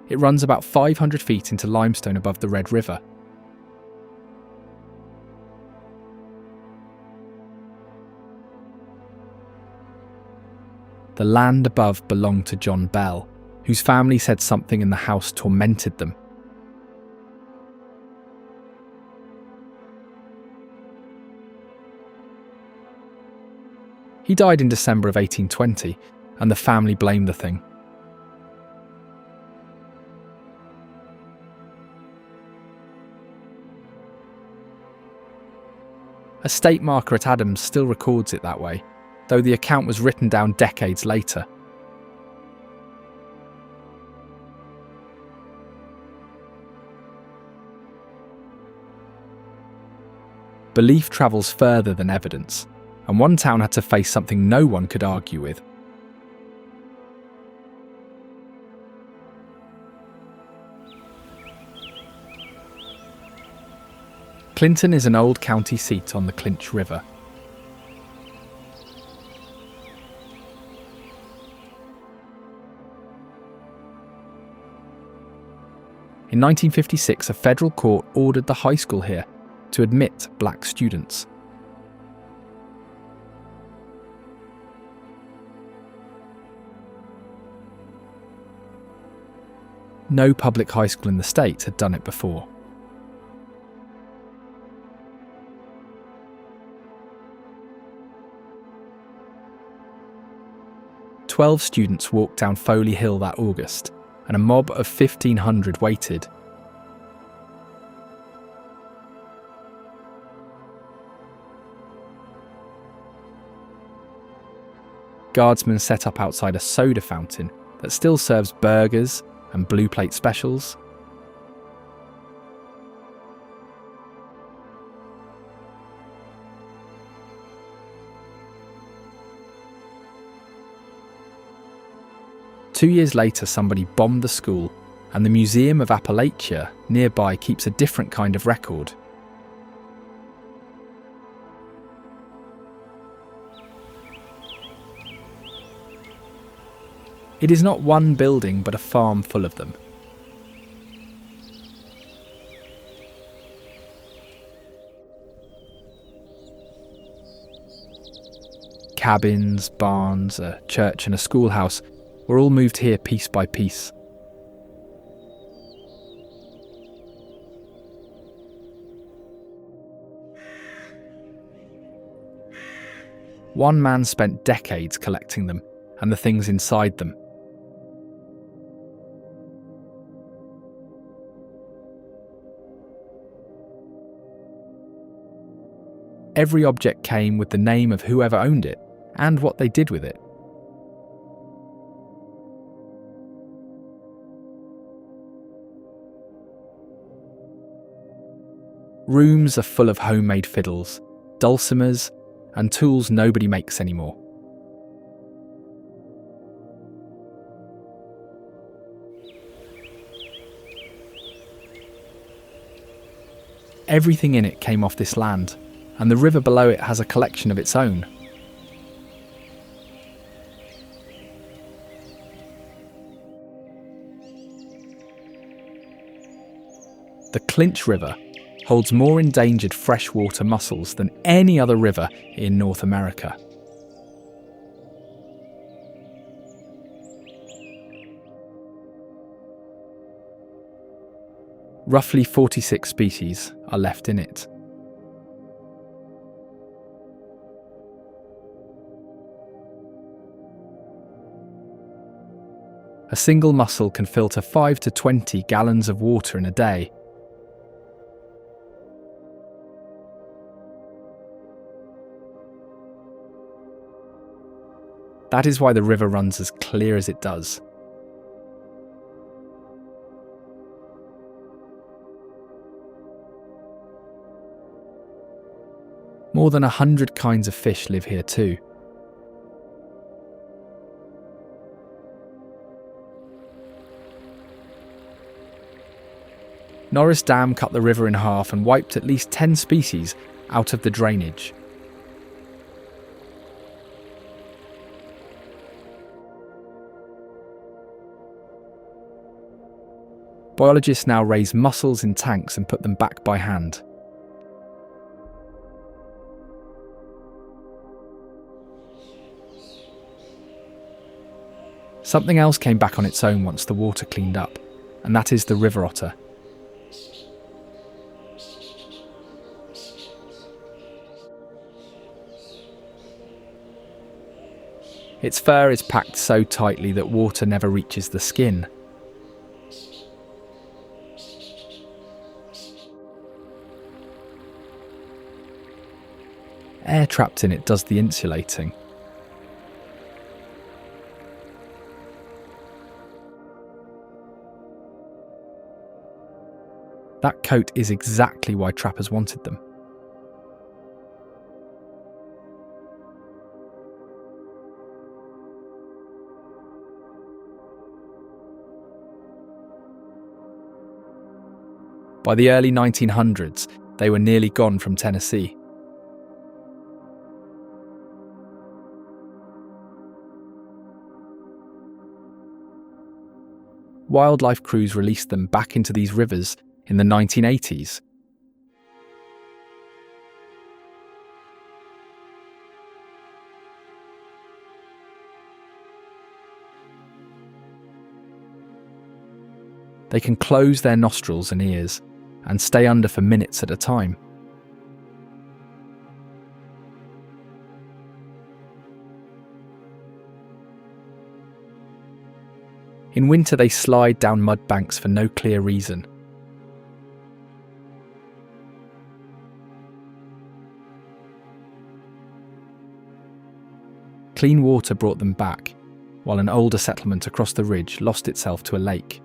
It runs about 500 feet into limestone above the Red River. The land above belonged to John Bell, whose family said something in the house tormented them. He died in December of 1820, and the family blamed the thing. A state marker at Adams still records it that way, though the account was written down decades later. Belief travels further than evidence, and one town had to face something no one could argue with. Clinton is an old county seat on the Clinch River. In 1956, a federal court ordered the high school here to admit black students. No public high school in the state had done it before. "12 students walked down Foley Hill that August, and a mob of 1,500 waited. Guardsmen set up outside a soda fountain that still serves burgers and blue plate specials. Two years later, somebody bombed the school, and the Museum of Appalachia nearby keeps a different kind of record. It is not one building, but a farm full of them. Cabins, barns, a church and a schoolhouse were all moved here piece by piece. One man spent decades collecting them and the things inside them. Every object came with the name of whoever owned it and what they did with it. Rooms are full of homemade fiddles, dulcimers, and tools nobody makes anymore. Everything in it came off this land, and the river below it has a collection of its own. The Clinch River holds more endangered freshwater mussels than any other river in North America. Roughly 46 species are left in it. A single mussel can filter 5 to 20 gallons of water in a day. That is why the river runs as clear as it does. More than 100 kinds of fish live here too. Norris Dam cut the river in half and wiped at least 10 species out of the drainage. Biologists now raise mussels in tanks and put them back by hand. Something else came back on its own once the water cleaned up, and that is the river otter. Its fur is packed so tightly that water never reaches the skin. Air trapped in it does the insulating. That coat is exactly why trappers wanted them. By the early 1900s, they were nearly gone from Tennessee. Wildlife crews released them back into these rivers in the 1980s. They can close their nostrils and ears and stay under for minutes at a time. In winter they slide down mud banks for no clear reason. Clean water brought them back, while an older settlement across the ridge lost itself to a lake.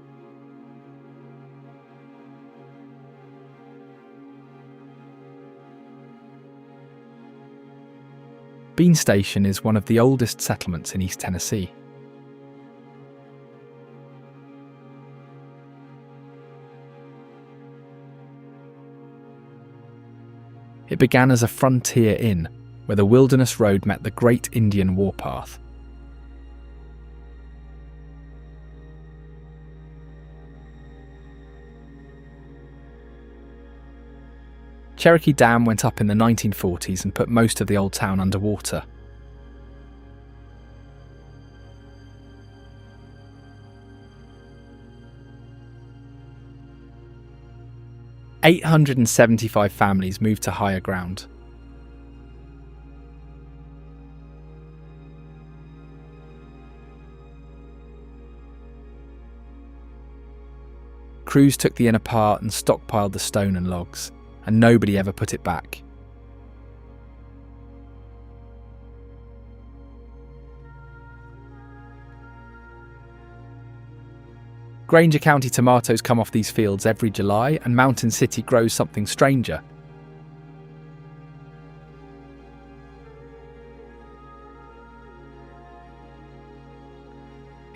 Bean Station is one of the oldest settlements in East Tennessee. It began as a frontier inn, where the Wilderness Road met the Great Indian Warpath. Cherokee Dam went up in the 1940s and put most of the old town underwater. "875 families moved to higher ground. Crews took the inn apart and stockpiled the stone and logs, and nobody ever put it back. Granger County tomatoes come off these fields every July, and Mountain City grows something stranger.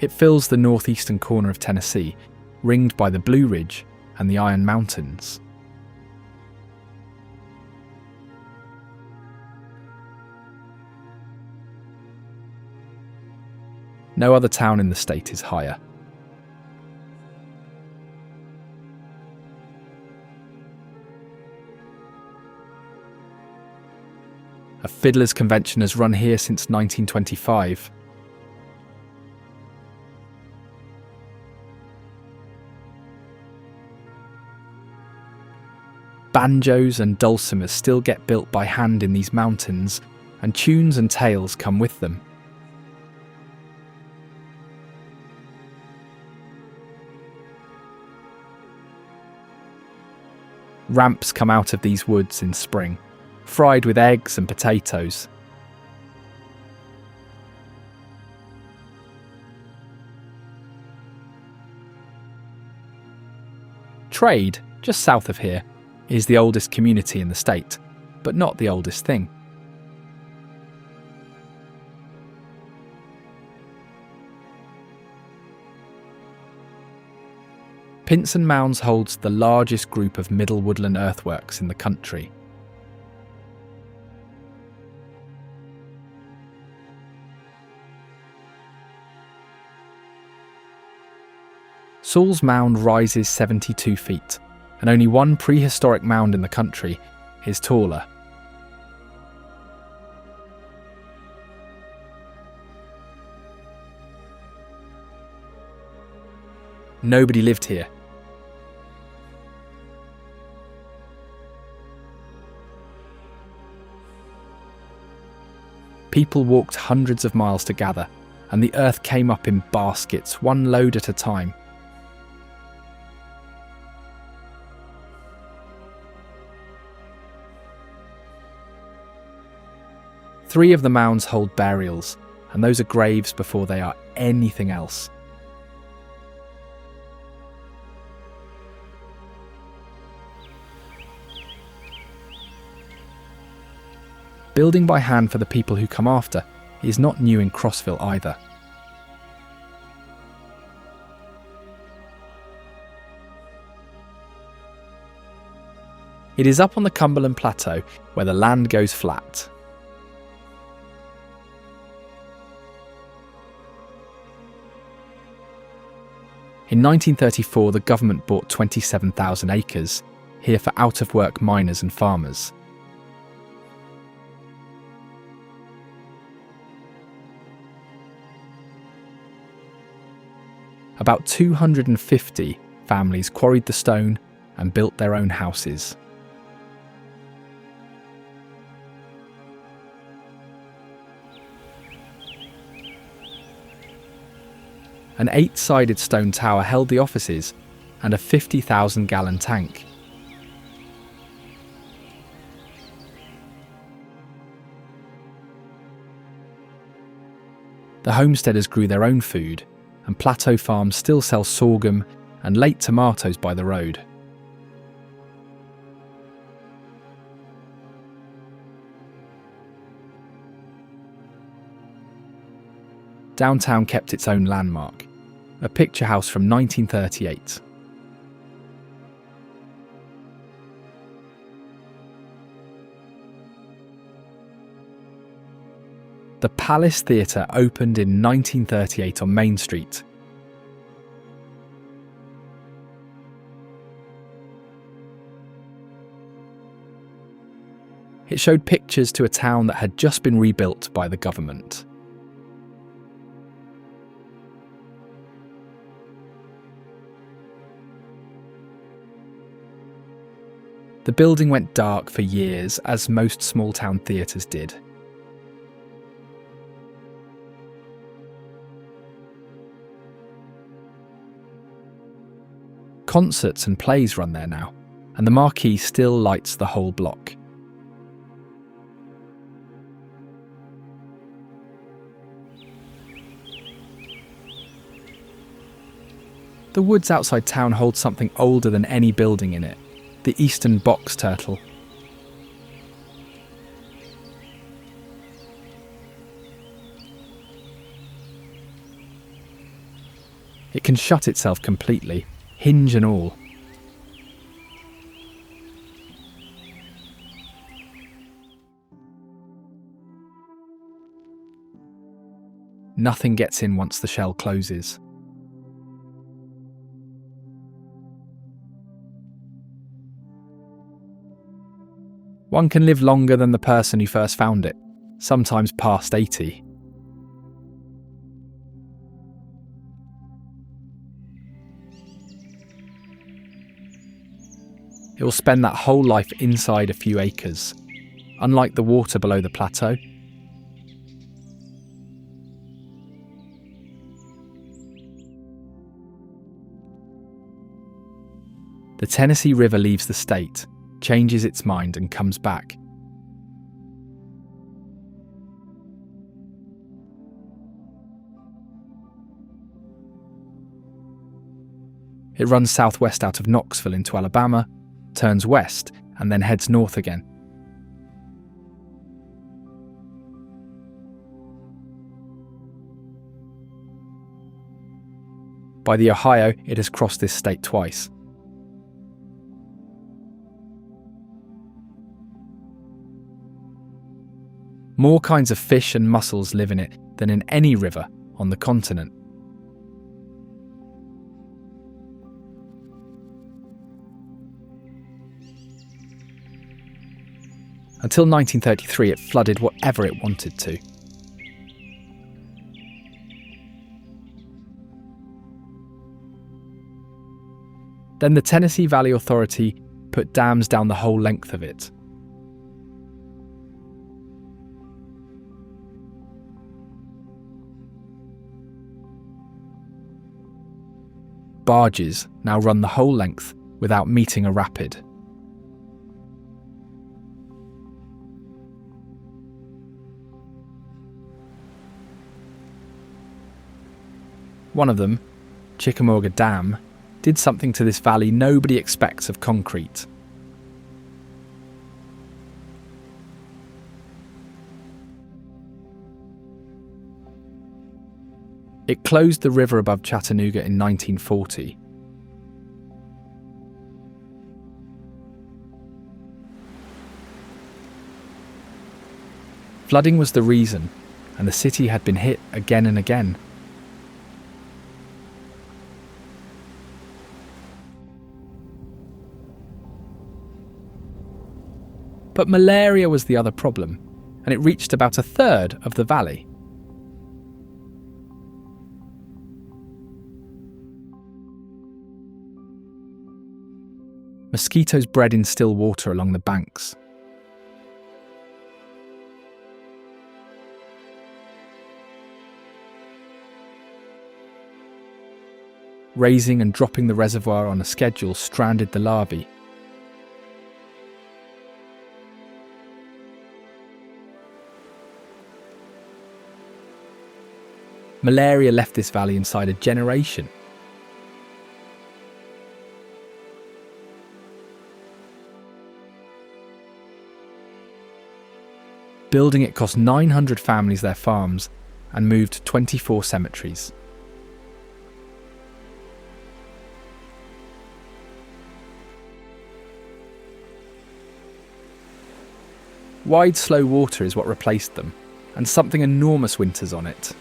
It fills the northeastern corner of Tennessee, ringed by the Blue Ridge and the Iron Mountains. No other town in the state is higher. A fiddler's convention has run here since 1925. Banjos and dulcimers still get built by hand in these mountains, and tunes and tales come with them. Ramps come out of these woods in spring, fried with eggs and potatoes. Trade, just south of here, is the oldest community in the state, but not the oldest thing. Pinson Mounds holds the largest group of middle woodland earthworks in the country. Saul's Mound rises 72 feet, and only one prehistoric mound in the country is taller. Nobody lived here. People walked hundreds of miles to gather, and the earth came up in baskets, one load at a time. Three of the mounds hold burials, and those are graves before they are anything else. Building by hand for the people who come after is not new in Crossville either. It is up on the Cumberland Plateau where the land goes flat. In 1934, the government bought 27,000 acres here for out-of-work miners and farmers. About 250 families quarried the stone and built their own houses. An 8-sided stone tower held the offices and a 50,000-gallon tank. The homesteaders grew their own food, and Plateau farms still sell sorghum and late tomatoes by the road. Downtown kept its own landmark, a picture house from 1938. The Palace Theatre opened in 1938 on Main Street. It showed pictures to a town that had just been rebuilt by the government. The building went dark for years, as most small-town theatres did. Concerts and plays run there now, and the marquee still lights the whole block. The woods outside town hold something older than any building in it, the eastern box turtle. It can shut itself completely, hinge and all. Nothing gets in once the shell closes. One can live longer than the person who first found it, sometimes past 80. It will spend that whole life inside a few acres, unlike the water below the plateau. The Tennessee River leaves the state, changes its mind and comes back. It runs southwest out of Knoxville into Alabama, turns west, and then heads north again. By the Ohio, it has crossed this state twice. More kinds of fish and mussels live in it than in any river on the continent. Until 1933, it flooded whatever it wanted to. Then the Tennessee Valley Authority put dams down the whole length of it. Barges now run the whole length without meeting a rapid. One of them, Chickamauga Dam, did something to this valley nobody expects of concrete. It closed the river above Chattanooga in 1940. Flooding was the reason, and the city had been hit again and again. But malaria was the other problem, and it reached about a third of the valley. Mosquitoes bred in still water along the banks. Raising and dropping the reservoir on a schedule stranded the larvae. Malaria left this valley inside a generation. Building it cost 900 families their farms and moved 24 cemeteries. Wide, slow water is what replaced them, and something enormous winters on it.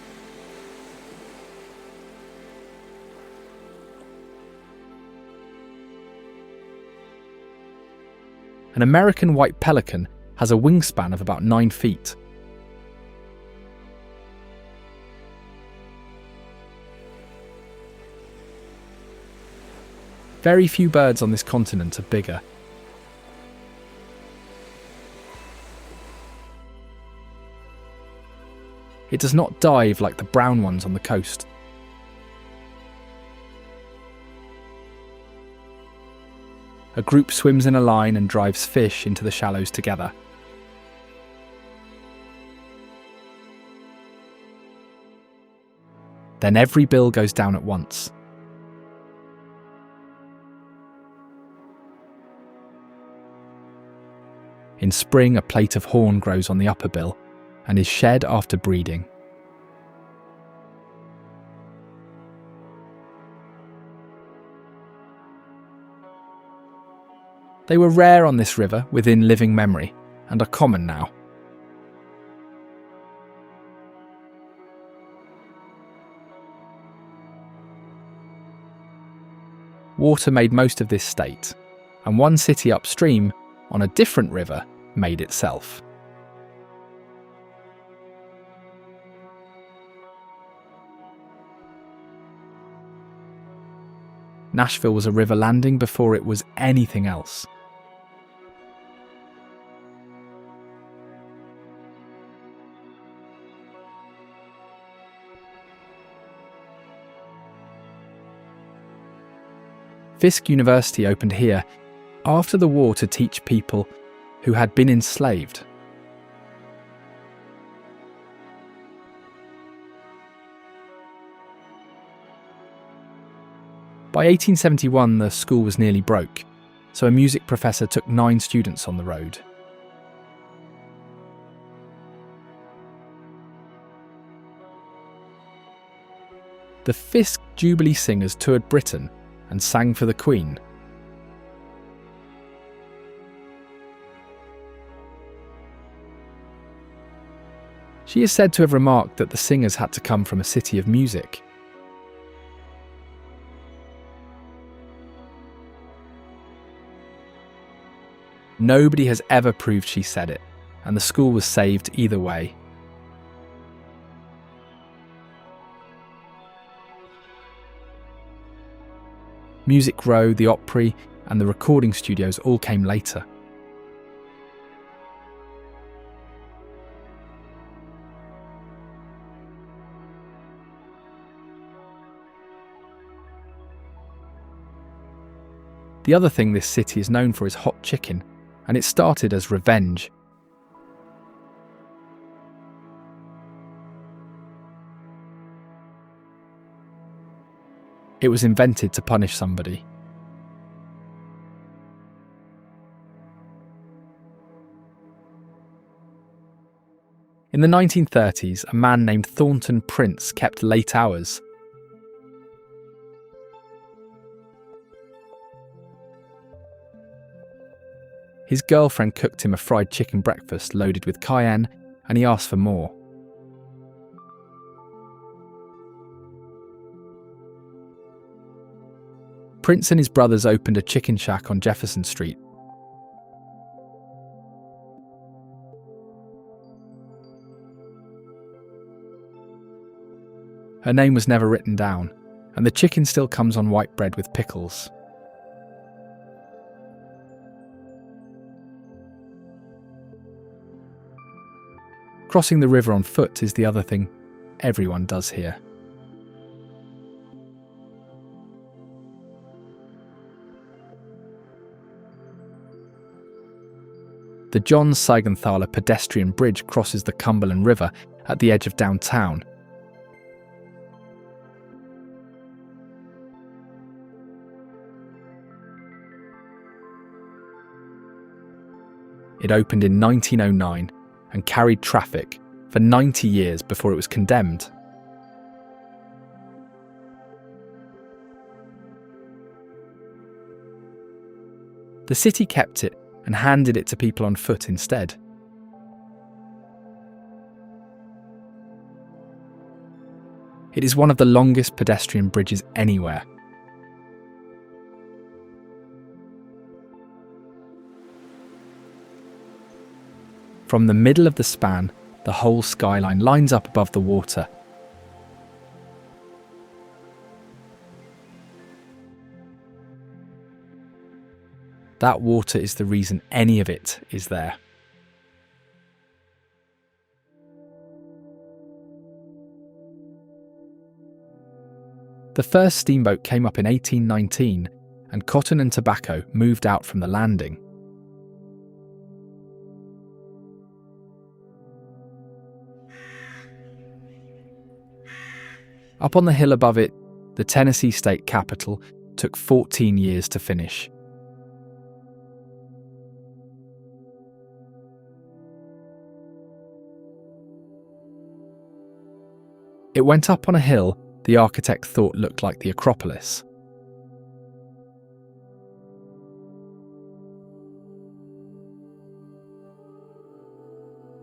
An American white pelican has a wingspan of about 9 feet. Very few birds on this continent are bigger. It does not dive like the brown ones on the coast. A group swims in a line and drives fish into the shallows together. Then every bill goes down at once. In spring, a plate of horn grows on the upper bill and is shed after breeding. They were rare on this river within living memory and are common now. water made most of this state, and one city upstream, on a different river, made itself. Nashville was a river landing before it was anything else. Fisk University opened here after the war to teach people who had been enslaved. By 1871, the school was nearly broke, so a music professor took 9 students on the road. The Fisk Jubilee Singers toured Britain and sang for the Queen. She is said to have remarked that the singers had to come from a city of music. Nobody has ever proved she said it, and the school was saved either way. Music Row, the Osprey, and the recording studios all came later. The other thing this city is known for is hot chicken, and it started as revenge. It was invented to punish somebody. In the 1930s, a man named Thornton Prince kept late hours. His girlfriend cooked him a fried chicken breakfast loaded with cayenne, and he asked for more. Prince and his brothers opened a chicken shack on Jefferson Street. Her name was never written down, and the chicken still comes on white bread with pickles. Crossing the river on foot is the other thing everyone does here. The John Seigenthaler pedestrian bridge crosses the Cumberland River at the edge of downtown. It opened in 1909 and carried traffic for 90 years before it was condemned. The city kept it and handed it to people on foot instead. It is one of the longest pedestrian bridges anywhere. From the middle of the span, the whole skyline lines up above the water. That water is the reason any of it is there. The first steamboat came up in 1819, and cotton and tobacco moved out from the landing. Up on the hill above it, the Tennessee state capitol took 14 years to finish. It went up on a hill the architect thought looked like the Acropolis.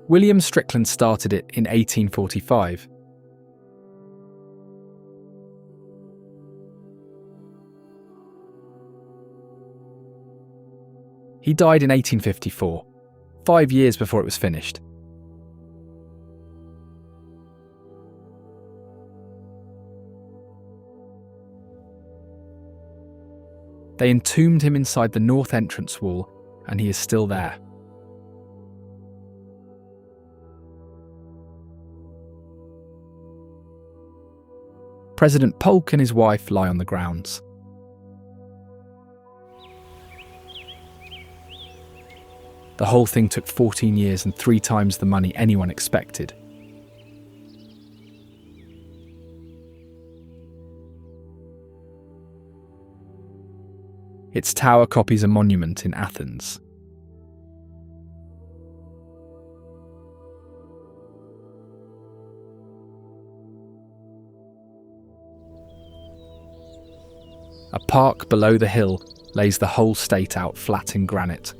William Strickland started it in 1845. He died in 1854, 5 years before it was finished. They entombed him inside the north entrance wall, and he is still there. President Polk and his wife lie on the grounds. The whole thing took 14 years and 3 times the money anyone expected. Its tower copies a monument in Athens. A park below the hill lays the whole state out flat in granite.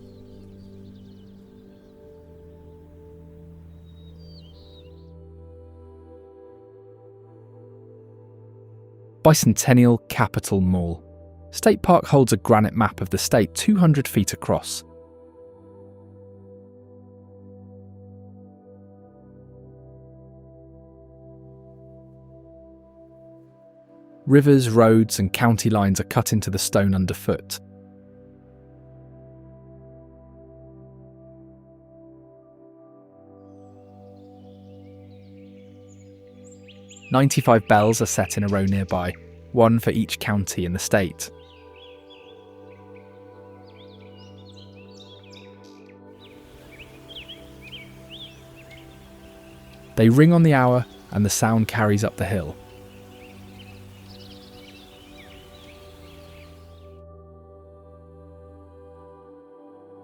Bicentennial Capitol Mall. State Park holds a granite map of the state 200 feet across. Rivers, roads and county lines are cut into the stone underfoot. "95 bells are set in a row nearby, one for each county in the state. They ring on the hour and the sound carries up the hill.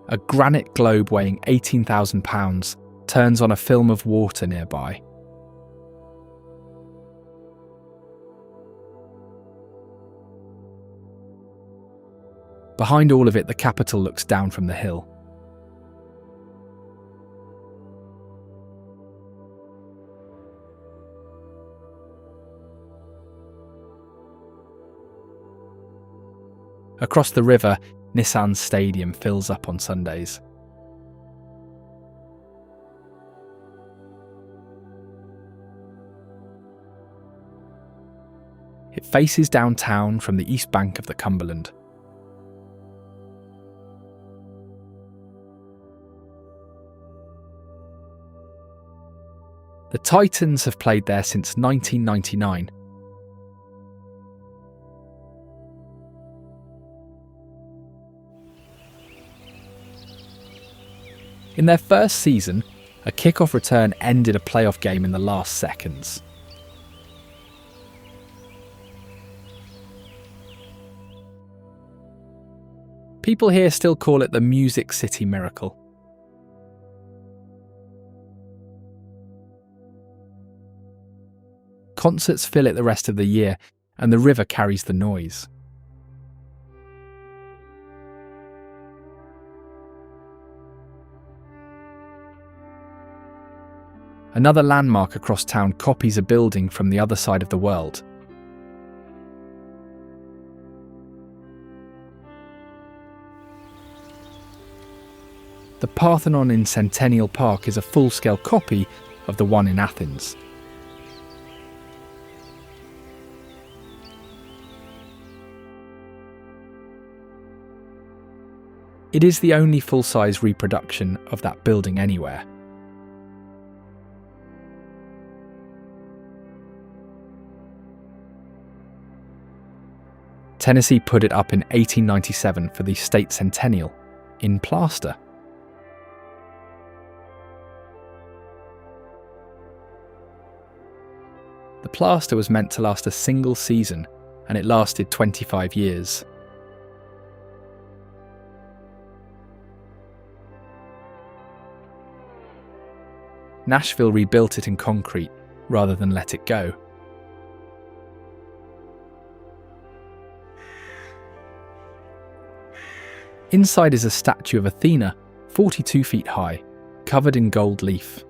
A granite globe weighing 18,000 pounds turns on a film of water nearby. Behind all of it, the Capitol looks down from the hill. Across the river, Nissan Stadium fills up on Sundays. It faces downtown from the east bank of the Cumberland. The Titans have played there since 1999. In their first season, a kickoff return ended a playoff game in the last seconds. People here still call it the Music City Miracle. Concerts fill it the rest of the year, and the river carries the noise. Another landmark across town copies a building from the other side of the world. The Parthenon in Centennial Park is a full-scale copy of the one in Athens. It is the only full-size reproduction of that building anywhere. Tennessee put it up in 1897 for the state centennial, in plaster. The plaster was meant to last a single season, and it lasted 25 years. Nashville rebuilt it in concrete rather than let it go. Inside is a statue of Athena, 42 feet high, covered in gold leaf.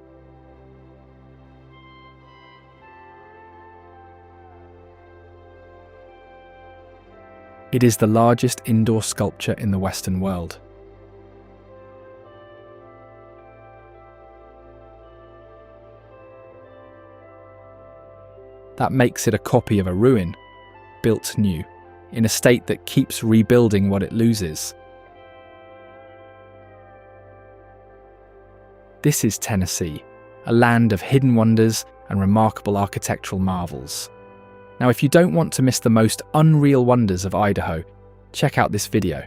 It is the largest indoor sculpture in the Western world. That makes it a copy of a ruin, built new, in a state that keeps rebuilding what it loses. This is Tennessee, a land of hidden wonders and remarkable architectural marvels. Now, if you don't want to miss the most unreal wonders of Idaho, check out this video.